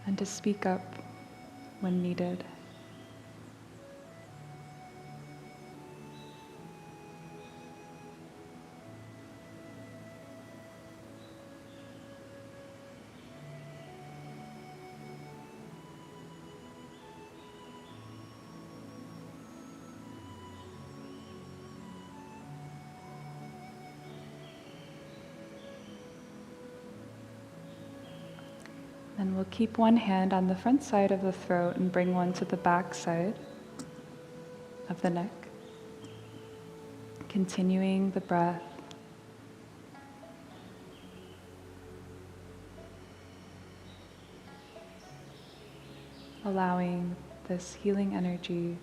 and to speak up when needed. And we'll keep one hand on the front side of the throat and bring one to the back side of the neck. Continuing the breath. Allowing this healing energy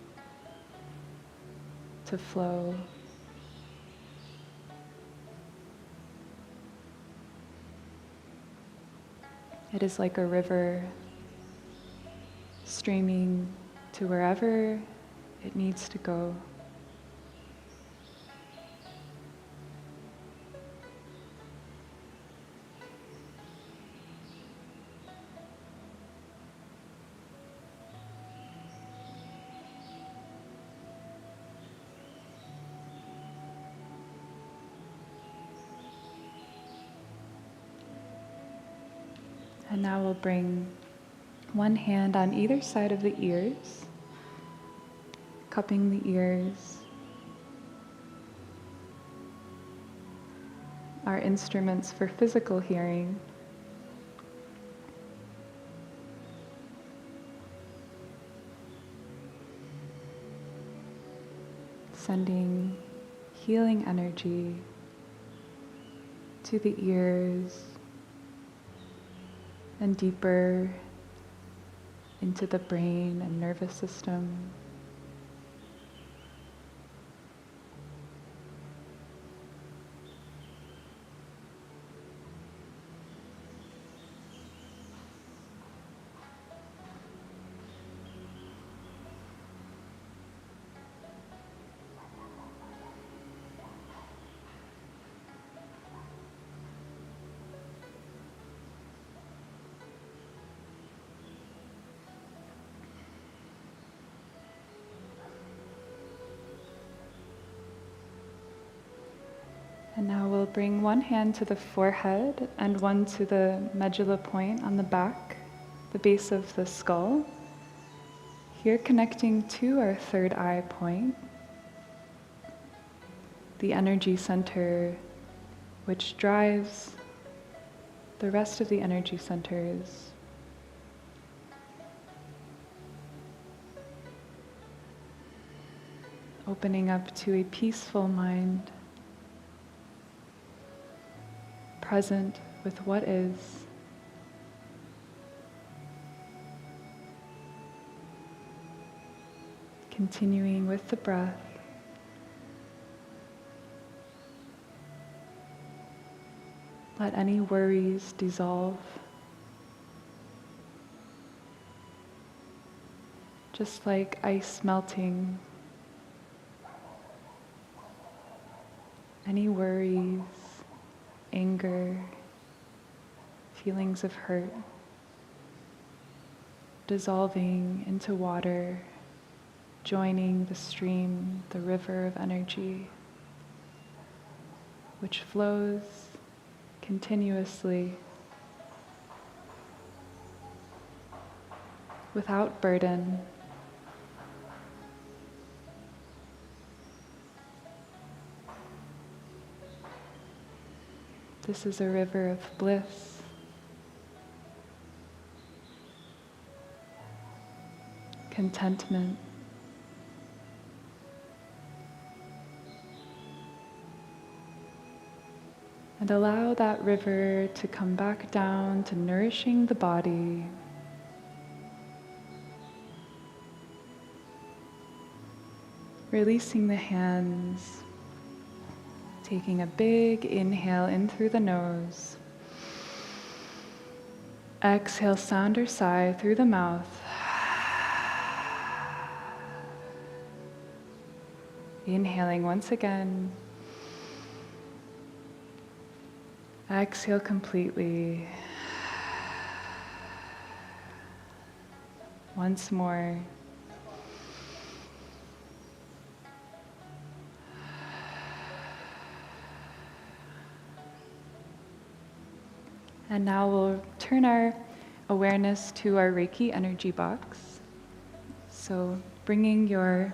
to flow. It is like a river streaming to wherever it needs to go. And now we'll bring one hand on either side of the ears, cupping the ears. Our instruments for physical hearing. Sending healing energy to the ears and deeper into the brain and nervous system. And now we'll bring one hand to the forehead and one to the medulla point on the back, the base of the skull. Here connecting to our third eye point, the energy center which drives the rest of the energy centers. Opening up to a peaceful mind, present with what is. Continuing with the breath. Let any worries dissolve. Just like ice melting. Any worries, anger, feelings of hurt, dissolving into water, joining the stream, the river of energy, which flows continuously without burden. This is a river of bliss, contentment, and allow that river to come back down to nourishing the body. Releasing the hands. Taking a big inhale in through the nose. Exhale, sound or sigh through the mouth. Inhaling once again. Exhale completely. Once more. And now we'll turn our awareness to our Reiki energy box. So bringing your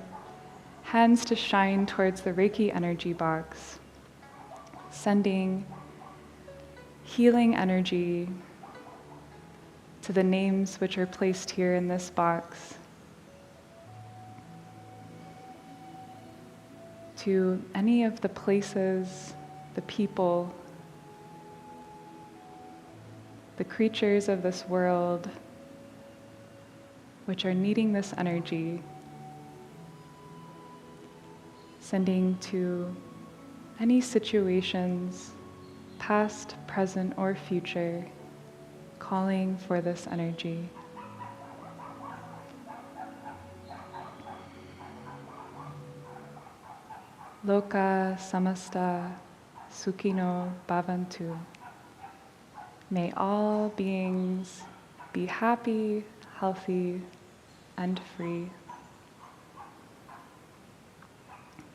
hands to shine towards the Reiki energy box, sending healing energy to the names which are placed here in this box, to any of the places, the people, the creatures of this world which are needing this energy, sending to any situations, past, present, or future, calling for this energy. Loka samasta sukhino bhavantu. May all beings be happy, healthy, and free.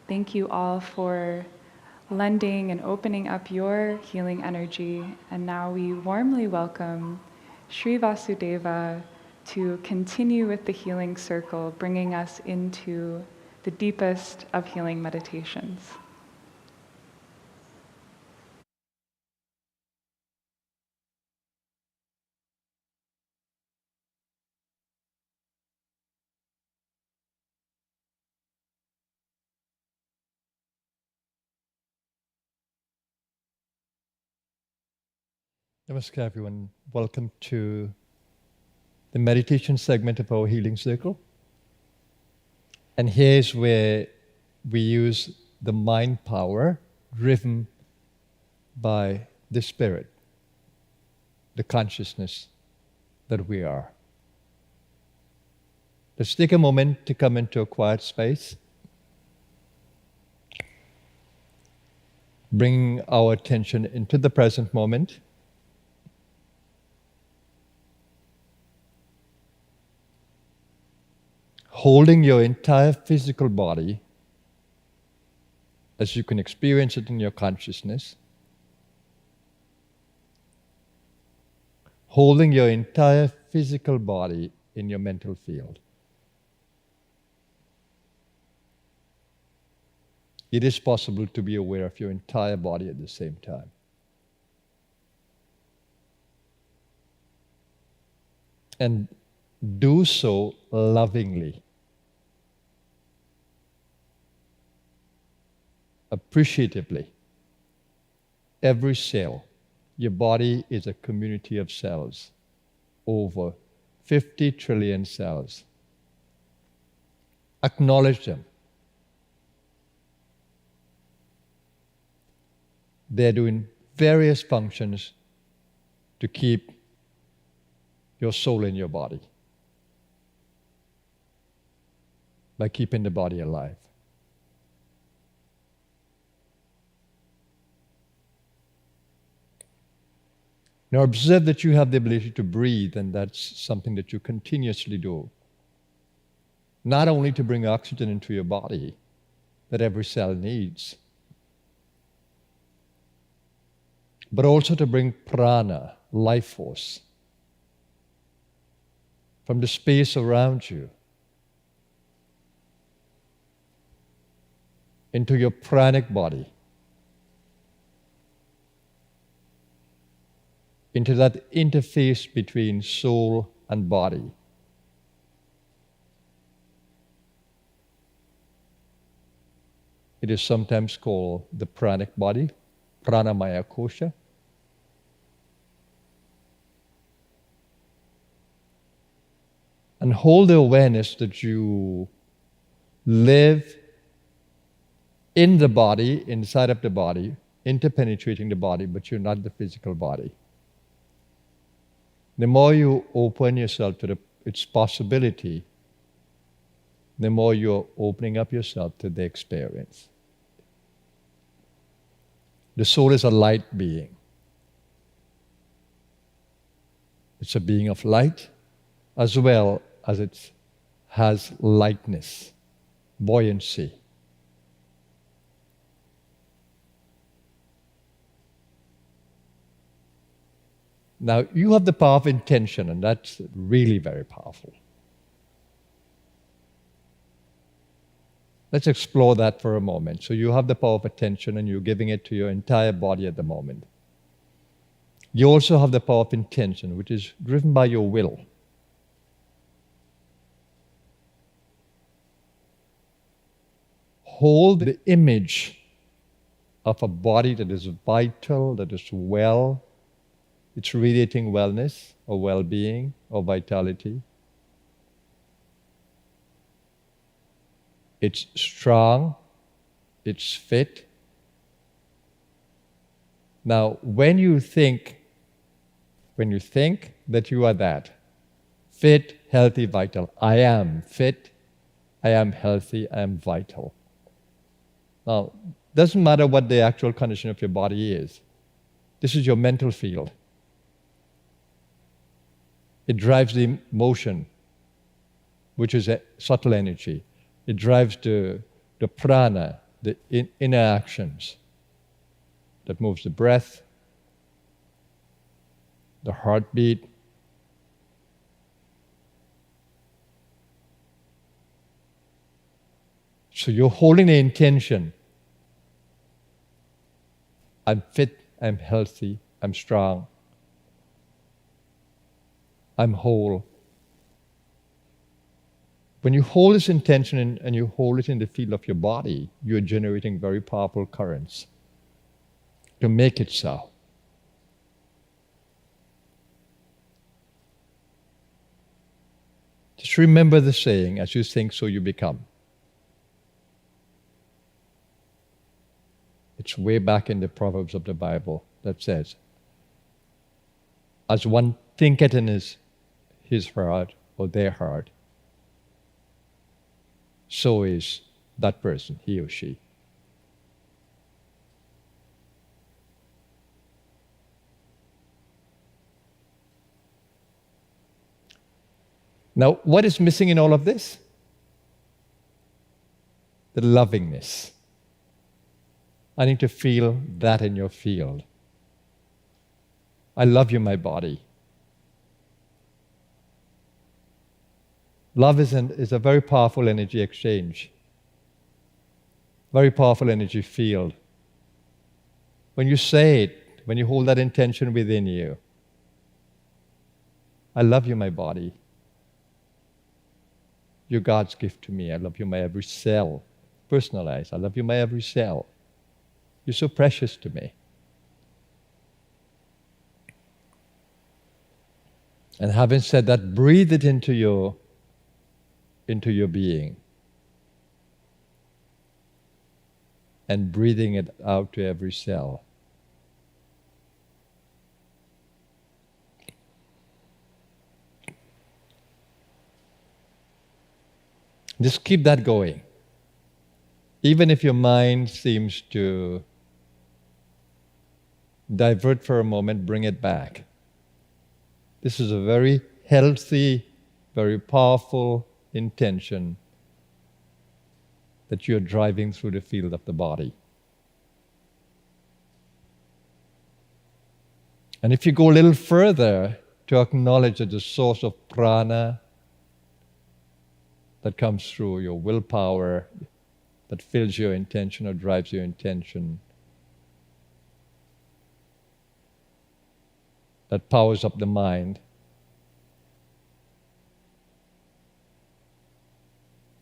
Thank you all for lending and opening up your healing energy. And now we warmly welcome Sri Vasudeva to continue with the healing circle, bringing us into the deepest of healing meditations. Namaskar, everyone. Welcome to the meditation segment of our Healing Circle. And here's where we use the mind power driven by the spirit, the consciousness that we are. Let's take a moment to come into a quiet space, bring our attention into the present moment. Holding your entire physical body as you can experience it in your consciousness. Holding your entire physical body in your mental field. It is possible to be aware of your entire body at the same time. And do so lovingly. Appreciatively. Every cell. Your body is a community of cells. Over 50 trillion cells. Acknowledge them. They're doing various functions to keep your soul in your body. By keeping the body alive. Now observe that you have the ability to breathe, and that's something that you continuously do. Not only to bring oxygen into your body that every cell needs, but also to bring prana, life force, from the space around you into your pranic body, into that interface between soul and body. It is sometimes called the pranic body, pranamaya kosha. And hold the awareness that you live in the body, inside of the body, interpenetrating the body, but you're not the physical body. The more you open yourself to its possibility, the more you're opening up yourself to the experience. The soul is a light being. It's a being of light, as well as it has lightness, buoyancy. Now, you have the power of intention, and that's really very powerful. Let's explore that for a moment. So you have the power of attention, and you're giving it to your entire body at the moment. You also have the power of intention, which is driven by your will. Hold the image of a body that is vital, that is well, it's radiating wellness or well-being or vitality. It's strong, it's fit. Now, when you think that you are that, fit, healthy, vital, I am fit, I am healthy, I am vital. Now, doesn't matter what the actual condition of your body is. This is your mental field. It drives the motion, which is a subtle energy. It drives the prana, the inner actions that moves the breath, the heartbeat. So you're holding the intention. I'm fit, I'm healthy, I'm strong, I'm whole. When you hold this intention and you hold it in the field of your body, you're generating very powerful currents to make it so. Just remember the saying, as you think, so you become. It's way back in the Proverbs of the Bible that says, as one thinketh in his heart or their heart, so is that person, he or she. Now, what is missing in all of this? The lovingness. I need to feel that in your field. I love you, my body. Love is a very powerful energy exchange, very powerful energy field. When you say it, when you hold that intention within you, I love you, my body. You're God's gift to me. I love you, my every cell. Personalized. I love you, my every cell. You're so precious to me. And having said that, breathe it into your being. And breathing it out to every cell. Just keep that going. Even if your mind seems to divert for a moment, bring it back. This is a very healthy, very powerful intention that you're driving through the field of the body. And if you go a little further to acknowledge that the source of prana that comes through your willpower, that fills your intention or drives your intention, that powers up the mind.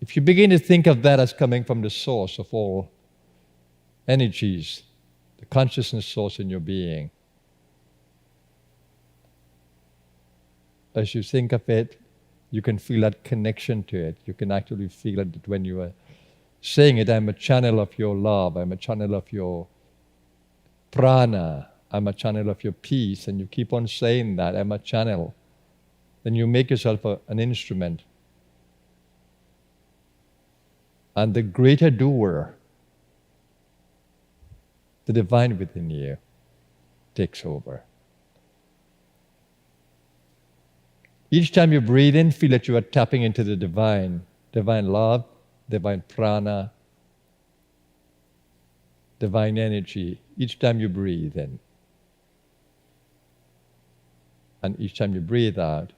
If you begin to think of that as coming from the source of all energies, the consciousness source in your being, as you think of it, you can feel that connection to it. You can actually feel it that when you are saying it, I'm a channel of your love, I'm a channel of your prana, I'm a channel of your peace, and you keep on saying that, I'm a channel, then you make yourself an instrument. And the greater doer, the divine within you, takes over. Each time you breathe in, feel that you are tapping into the divine love, divine prana, divine energy, each time you breathe in. And each time you breathe out,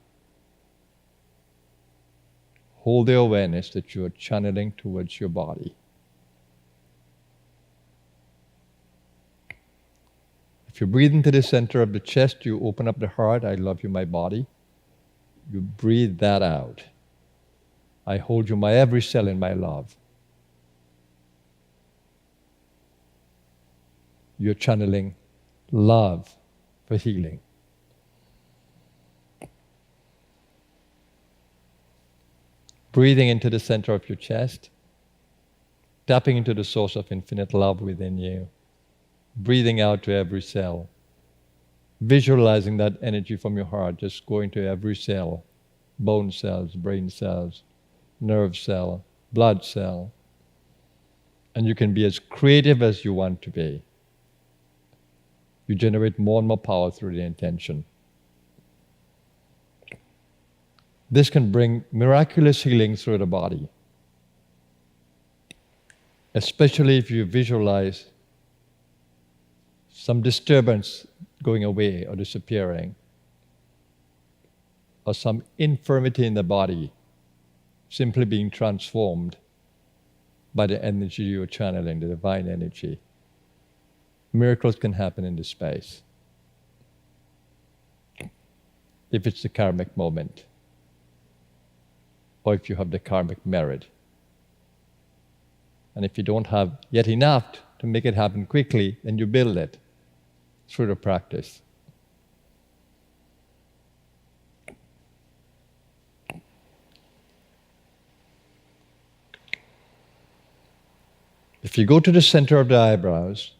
hold the awareness that you are channeling towards your body. If you breathe into the center of the chest, you open up the heart. I love you, my body. You breathe that out. I hold you, my every cell in my love. You're channeling love for healing. Breathing into the center of your chest, tapping into the source of infinite love within you, breathing out to every cell, visualizing that energy from your heart just going to every cell, bone cells, brain cells, nerve cell, blood cell. And you can be as creative as you want to be. You generate more and more power through the intention. This can bring miraculous healing through the body, especially if you visualize some disturbance going away or disappearing, or some infirmity in the body simply being transformed by the energy you're channeling, the divine energy. Miracles can happen in this space if it's the karmic moment, or if you have the karmic merit. And if you don't have yet enough to make it happen quickly, then you build it through the practice. If you go to the center of the eyebrows,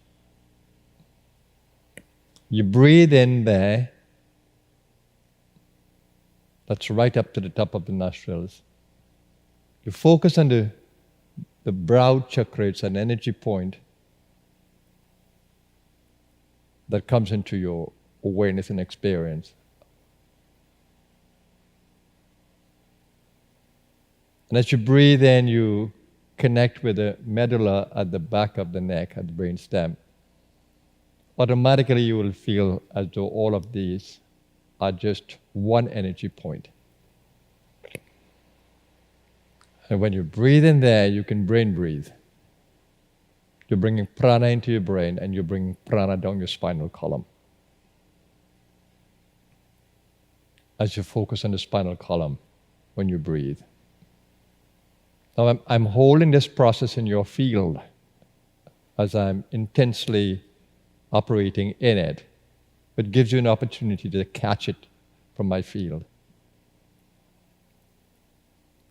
you breathe in there, that's right up to the top of the nostrils. You focus on the brow chakra. It's an energy point that comes into your awareness and experience. And as you breathe in, you connect with the medulla at the back of the neck, at the brain stem. Automatically you will feel as though all of these are just one energy point. And when you breathe in there, you can brain breathe. You're bringing prana into your brain, and you're bringing prana down your spinal column. As you focus on the spinal column when you breathe. Now I'm holding this process in your field as I'm intensely operating in it. It gives you an opportunity to catch it from my field.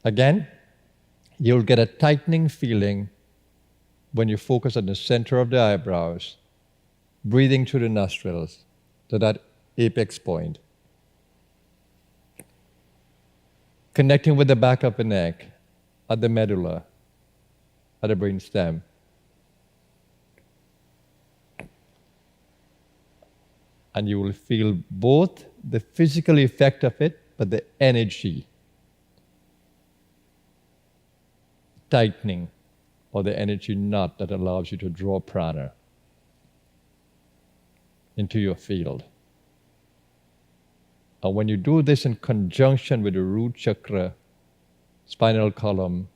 Again, you'll get a tightening feeling when you focus on the center of the eyebrows, breathing through the nostrils to that apex point. Connecting with the back of the neck, at the medulla, at the brain stem. And you will feel both the physical effect of it, but the energy tightening, or the energy knot that allows you to draw prana into your field. And when you do this in conjunction with the root chakra, spinal column,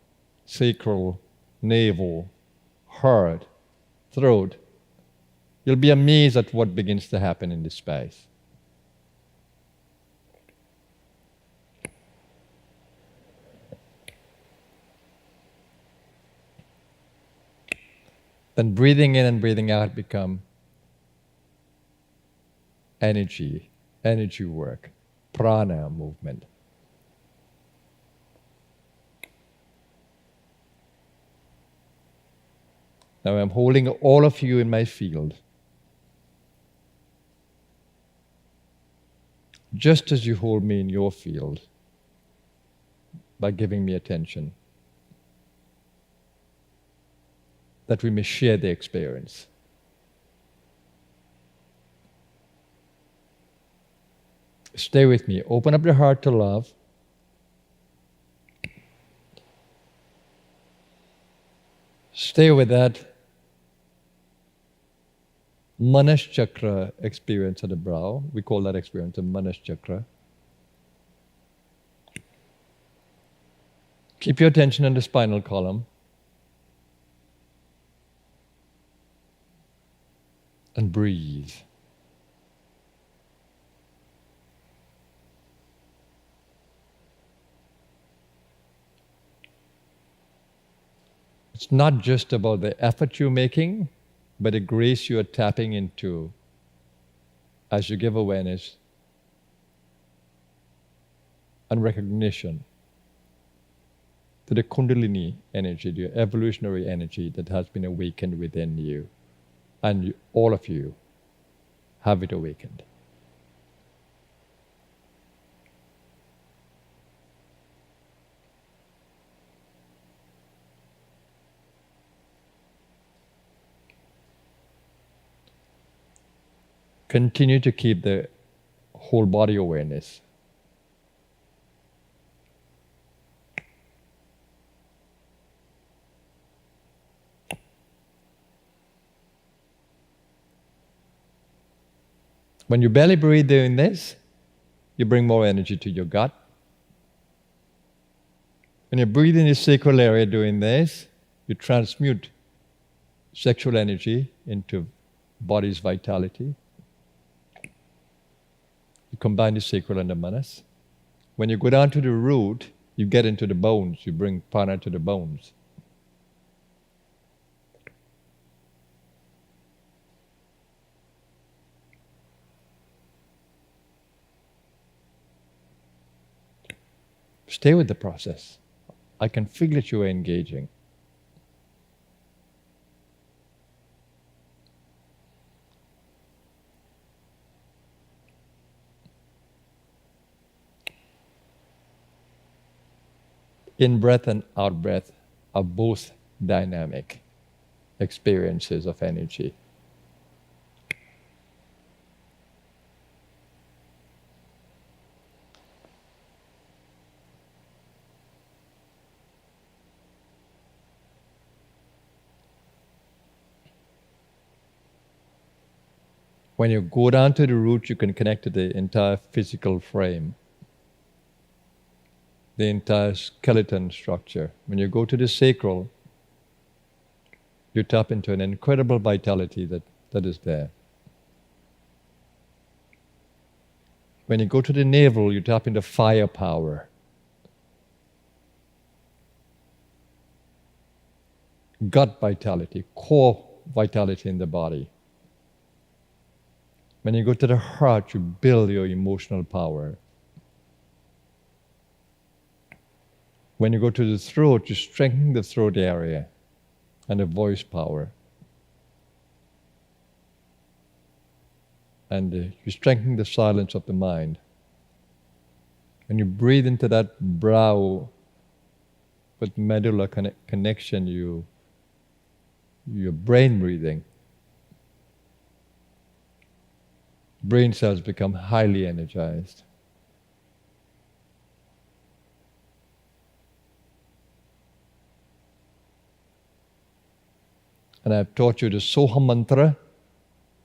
sacral, navel, heart, throat, you'll be amazed at what begins to happen in this space. Then breathing in and breathing out become energy work, prana movement. Now I'm holding all of you in my field. Just as you hold me in your field by giving me attention, that we may share the experience. Stay with me. Open up your heart to love. Stay with that Manas Chakra experience at the brow. We call that experience the Manas Chakra. Keep your attention on the spinal column. And breathe. It's not just about the effort you're making, but the grace you are tapping into as you give awareness and recognition to the Kundalini energy, the evolutionary energy that has been awakened within you. And all of you have it awakened. Continue to keep the whole body awareness. When you belly breathe doing this, you bring more energy to your gut. When you breathe in the sacral area doing this, you transmute sexual energy into body's vitality. You combine the sacral and the manas. When you go down to the root, you get into the bones. You bring prana to the bones. Stay with the process. I can feel that you are engaging. In-breath and out-breath are both dynamic experiences of energy. When you go down to the root, you can connect to the entire physical frame, the entire skeleton structure. When you go to the sacral, you tap into an incredible vitality that is there. When you go to the navel, you tap into firepower. Gut vitality, core vitality in the body. When you go to the heart, you build your emotional power. When you go to the throat, you strengthen the throat area and the voice power. And you strengthen the silence of the mind. When you breathe into that brow with medulla connection, your brain breathing. Brain cells become highly energized. And I've taught you the Soham mantra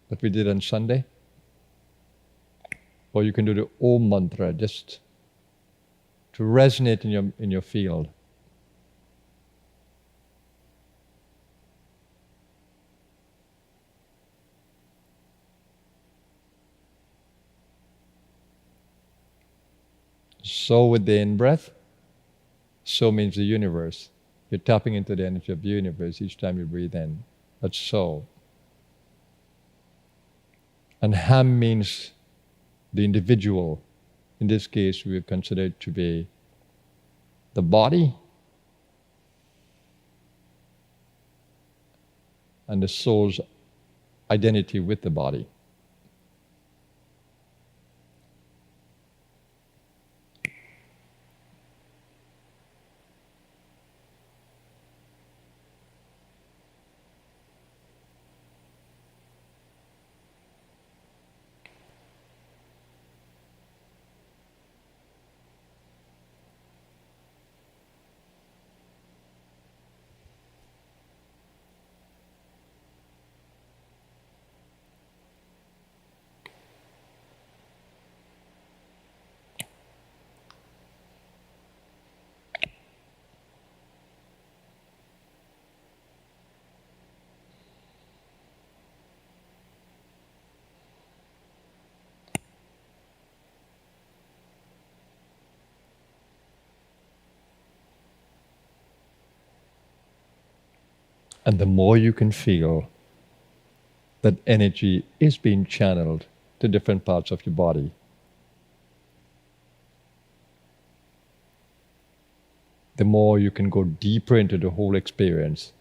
that we did on Sunday. Or you can do the Om mantra just to resonate in your field. So with the in-breath, so means the universe. You're tapping into the energy of the universe each time you breathe in. That's so. And ham means the individual. In this case, we consider it to be the body and the soul's identity with the body. And the more you can feel that energy is being channeled to different parts of your body, the more you can go deeper into the whole experience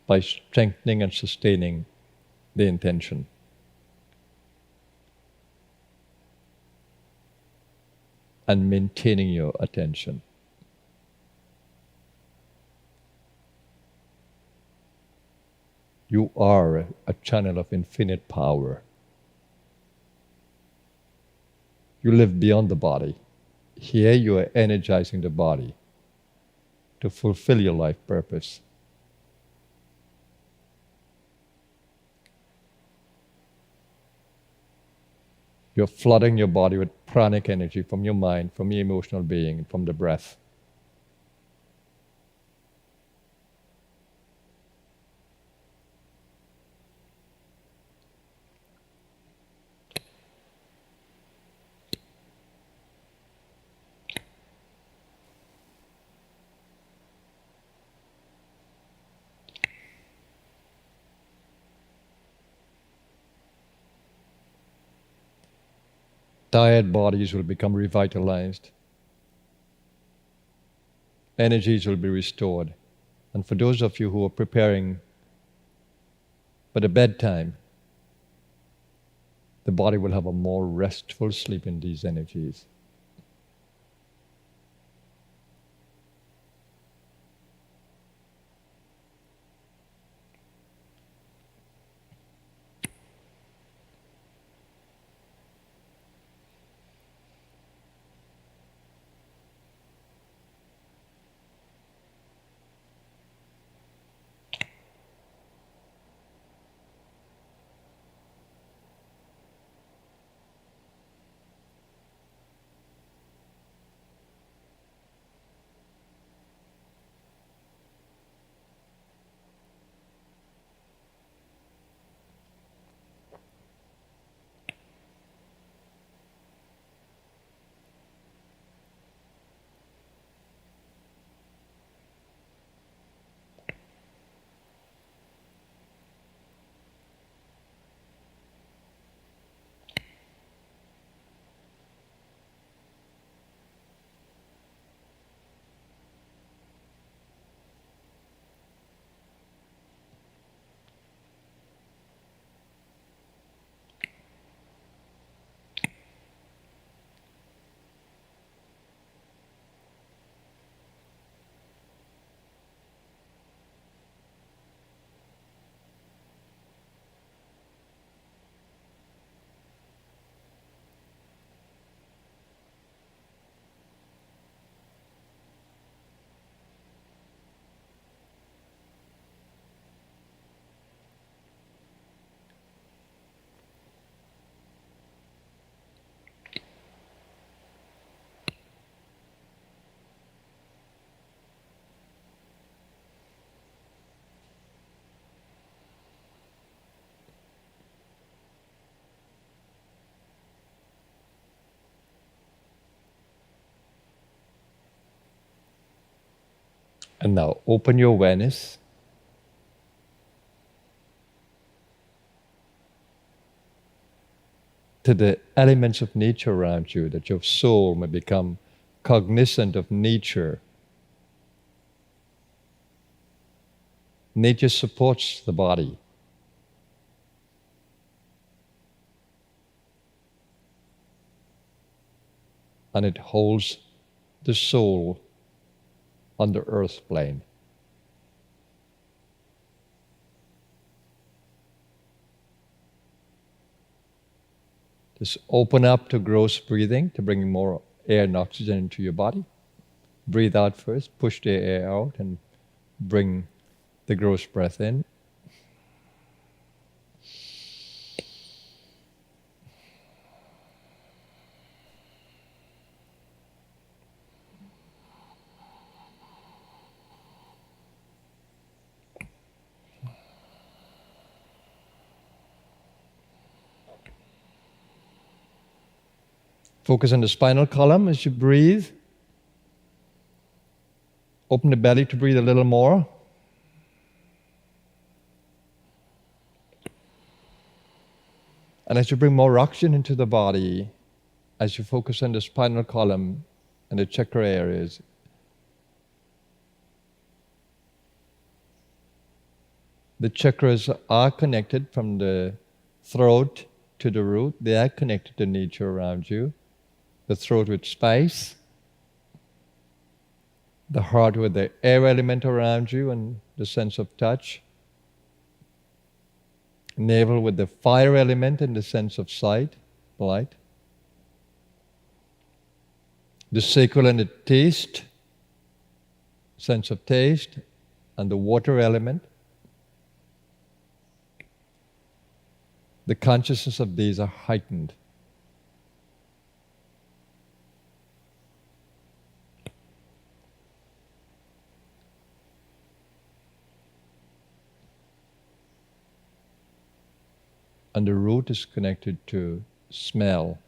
by strengthening and sustaining the intention. And maintaining your attention. You are a channel of infinite power. You live beyond the body. Here you are energizing the body to fulfill your life purpose. You're flooding your body with pranic energy from your mind, from your emotional being, from the breath. Tired bodies will become revitalized. Energies will be restored. And for those of you who are preparing for the bedtime, the body will have a more restful sleep in these energies. And now open your awareness to the elements of nature around you, that your soul may become cognizant of nature. Nature supports the body. And it holds the soul on the earth plane. Just open up to gross breathing, to bring more air and oxygen into your body. Breathe out first, push the air out, and bring the gross breath in. Focus on the spinal column as you breathe. Open the belly to breathe a little more. And as you bring more oxygen into the body, as you focus on the spinal column and the chakra areas, the chakras are connected from the throat to the root. They are connected to nature around you. The throat with space, the heart with the air element around you and the sense of touch, navel with the fire element and the sense of sight, light, the sacral and the taste, sense of taste, and the water element. The consciousness of these are heightened. And the root is connected to smell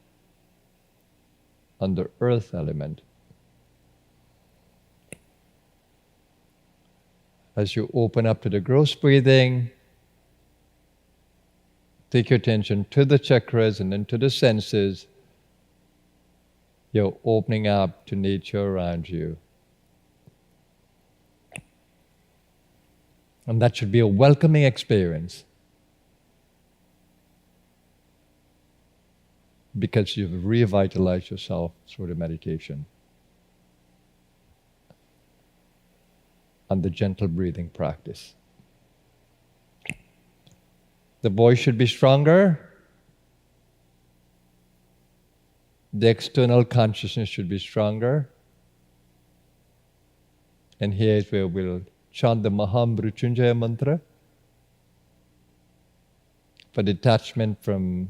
and the earth element. As you open up to the gross breathing, take your attention to the chakras and then to the senses. You're opening up to nature around you. And that should be a welcoming experience, because you've revitalized yourself through the meditation and the gentle breathing practice. The voice should be stronger. The external consciousness should be stronger. And here's where we'll chant the Mahamrityunjaya mantra for detachment from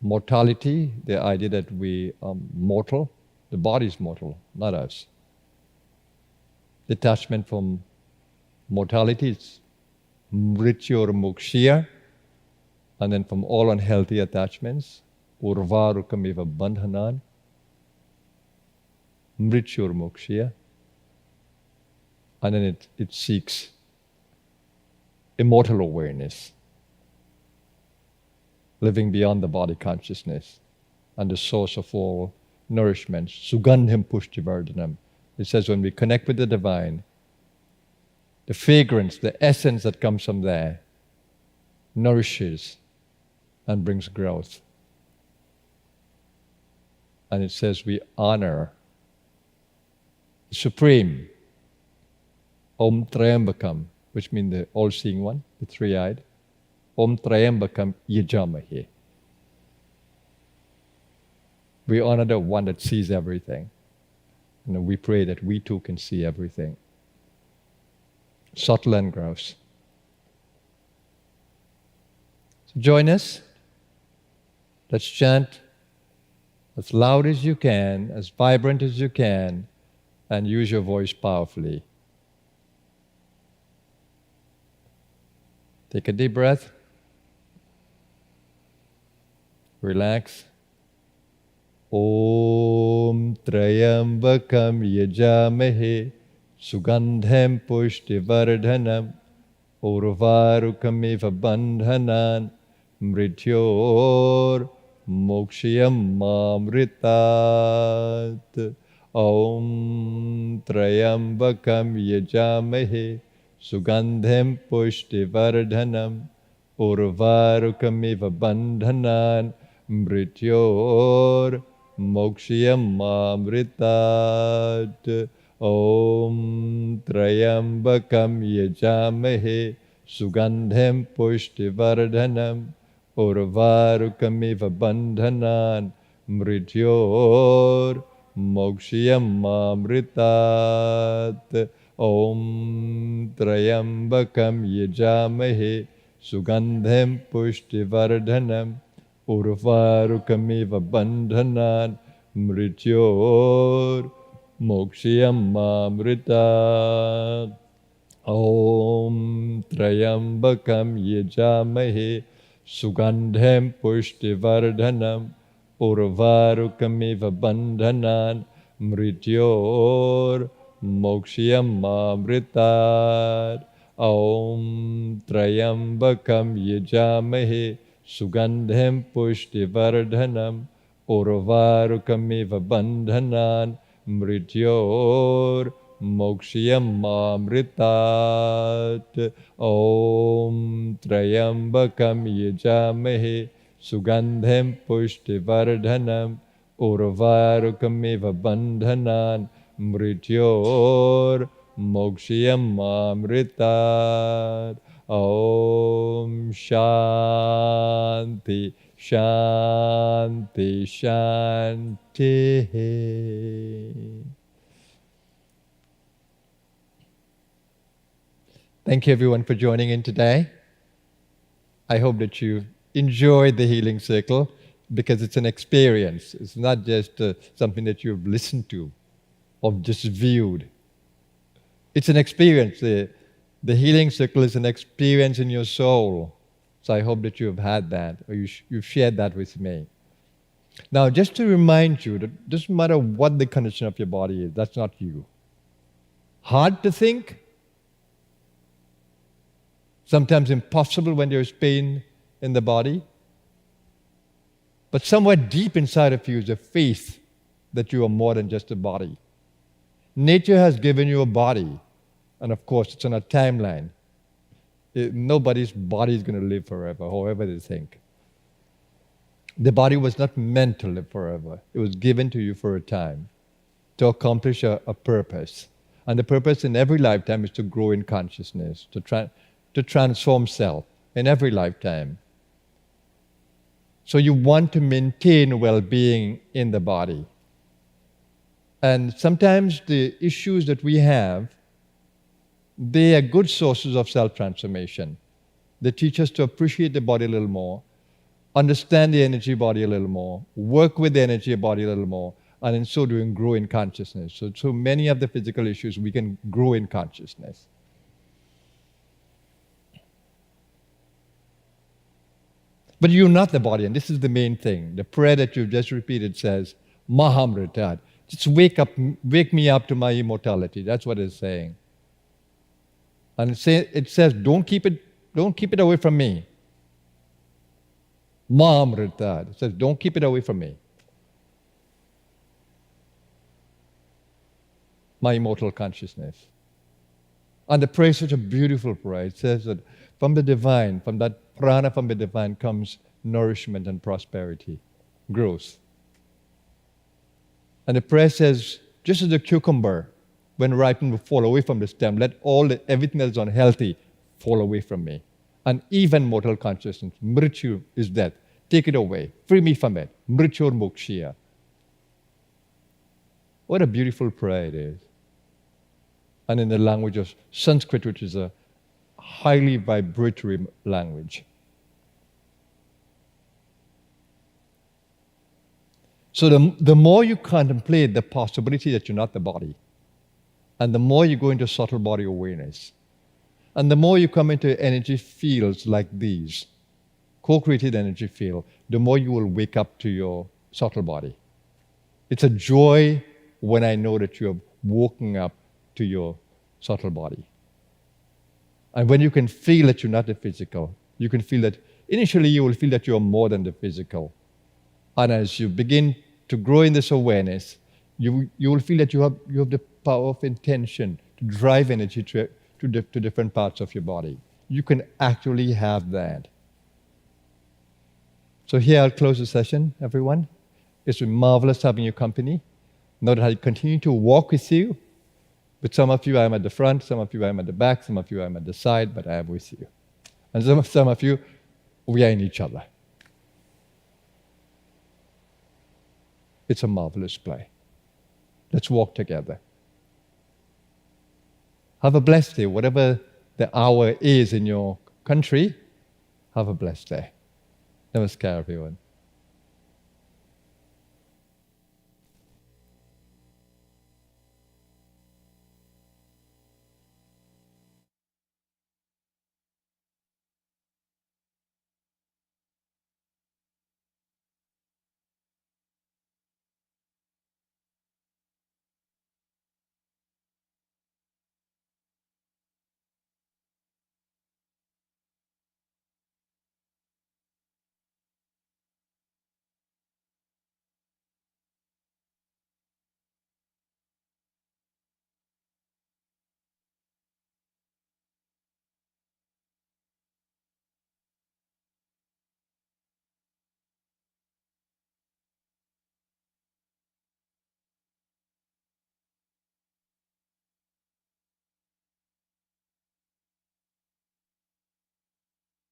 mortality, the idea that we are mortal. The body is mortal, not us. Detachment from mortality is mrityu or mokshya, and then from all unhealthy attachments, urvarukamiva bandhanan, mrityu or mokshya, and then it seeks immortal awareness, living beyond the body consciousness and the source of all nourishment, sugandham pushtivardhanam. It says when we connect with the divine, the fragrance, the essence that comes from there nourishes and brings growth. And it says we honor the Supreme, Om Trayambakam, which means the all-seeing one, the three-eyed. Om Trayambakam Yajamahe. We honor the one that sees everything. And we pray that we too can see everything, subtle and gross. So join us. Let's chant as loud as you can, as vibrant as you can, and use your voice powerfully. Take a deep breath. Relax. Om Trayambakam Yajamahe Sugandham Pushtivardhanam Urvarukamiva Bandhanan Mrityor Mokshayam Mamritat. Om Trayambakam Yajamahe Sugandham Pushtivardhanam Urvarukamiva Bandhanan Mrityor Mokshayam Mamritat. Om Trayambakam Yajamahe Sugandham Pushtivardhanam Urvarukamiva Bandhanan Mrityor Mokshayam Mamritat. Om Trayambakam Yajamahe Sugandham Pushtivardhanam Urvarukamiva Bandhanan Mrityor Mokshayam Mamritat. Om Trayambakam Yajamahe Sugandham Pushtivardhanam Urvarukamiva Bandhanan Mrityor Mokshayam Mamritat. Om Trayambakam Yajamahe Sugandhem Pushtivardhanam Urvarukamiva Bandhanan Mrityor Mokshiyam Amritat. Om Trayambakam Yajamahe Sugandhem Pushtivardhanam Urvarukamiva Bandhanan Mrityor Mokshiyam Amritat. Om Shanti Shanti Shanti. Thank you everyone for joining in today. I hope that you enjoyed the Healing Circle, because it's an experience. It's not just something that you've listened to or just viewed. It's an experience. The Healing Circle is an experience in your soul. So I hope that you have had that, or you've shared that with me. Now, just to remind you that it doesn't matter what the condition of your body is, that's not you. Hard to think, sometimes impossible when there is pain in the body, but somewhere deep inside of you is a faith that you are more than just a body. Nature has given you a body, and of course it's on a timeline. Nobody's body is going to live forever, however they think. The body was not meant to live forever. It was given to you for a time to accomplish a purpose. And the purpose in every lifetime is to grow in consciousness, to transform self in every lifetime. So you want to maintain well-being in the body. And sometimes the issues that we have, they are good sources of self-transformation. They teach us to appreciate the body a little more, understand the energy body a little more, work with the energy body a little more, and in so doing grow in consciousness. So many of the physical issues we can grow in consciousness. But you're not the body, and this is the main thing. The prayer that you've just repeated says, Mahamritat. Just wake me up to my immortality. That's what it's saying. And it says, don't keep it away from me. Mahamritat. It says, don't keep it away from me. My immortal consciousness. And the prayer is such a beautiful prayer. It says that from the divine, from that prana from the divine comes nourishment and prosperity, growth. And the prayer says, just as the cucumber, when ripened, will fall away from the stem, let everything that is unhealthy fall away from me. And even mortal consciousness, mrityu is death. Take it away. Free me from it. Mrityur mokshiya. What a beautiful prayer it is. And in the language of Sanskrit, which is a highly vibratory language. So the more you contemplate the possibility that you're not the body, and the more you go into subtle body awareness, and the more you come into energy fields like these, co-created energy field, the more you will wake up to your subtle body. It's a joy when I know that you have woken up to your subtle body. And when you can feel that you're not the physical, you can feel that, initially you will feel that you're more than the physical. And as you begin to grow in this awareness, you will feel that you have the power of intention to drive energy to different parts of your body. You can actually have that. So here I'll close the session, everyone. It's been marvelous having your company. Know that I continue to walk with you. With some of you I'm at the front, some of you I'm at the back, some of you I'm at the side, but I am with you. And some of you, we are in each other. It's a marvelous play. Let's walk together. Have a blessed day. Whatever the hour is in your country, have a blessed day. Namaskar, everyone.